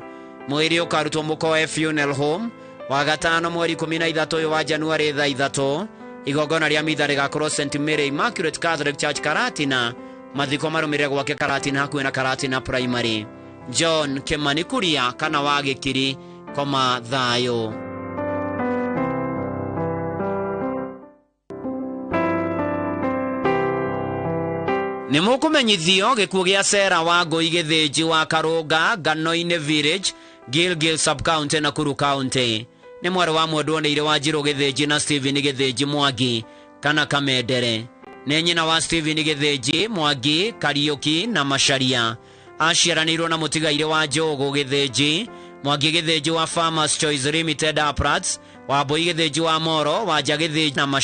Mweri ũkarutwo Mũkoe Funeral Home wagatano mweri 13 wa Januari thaa 3. Igongona rĩa mitha rĩgakorwo St Mary Immaculate Catholic Church Karatina. Mathiko marũmĩrĩre gwake Karatina hakuhĩ na Karatina Primary. John Kĩmani Kuria kana wa Gĩkiri koma thayũ. Nĩ mũkũmenyithio gĩkuũ gĩa Sarah wa Ngũi Gĩthĩnji wa Karũnga Ngano-inĩ Village, Gilgil Sub-County Nakuru County. Nĩ mwarĩ wa mũndũ oneire wa Njirũ Gĩthĩnji na Stephen Gĩthĩnji Mwangi kana Kamendere. Nĩ nyina wa Stephen Gĩthĩnji Mwangi, Kariuki na Macharia. Aciaranĩirwo na mũtigaire wa Njogu Gĩthĩnji, Mwangi Gĩthĩnji wa Farmers Choice Limited Aprats, Wambui Gĩthĩnji wa Moro, Wanja Gĩthĩnji na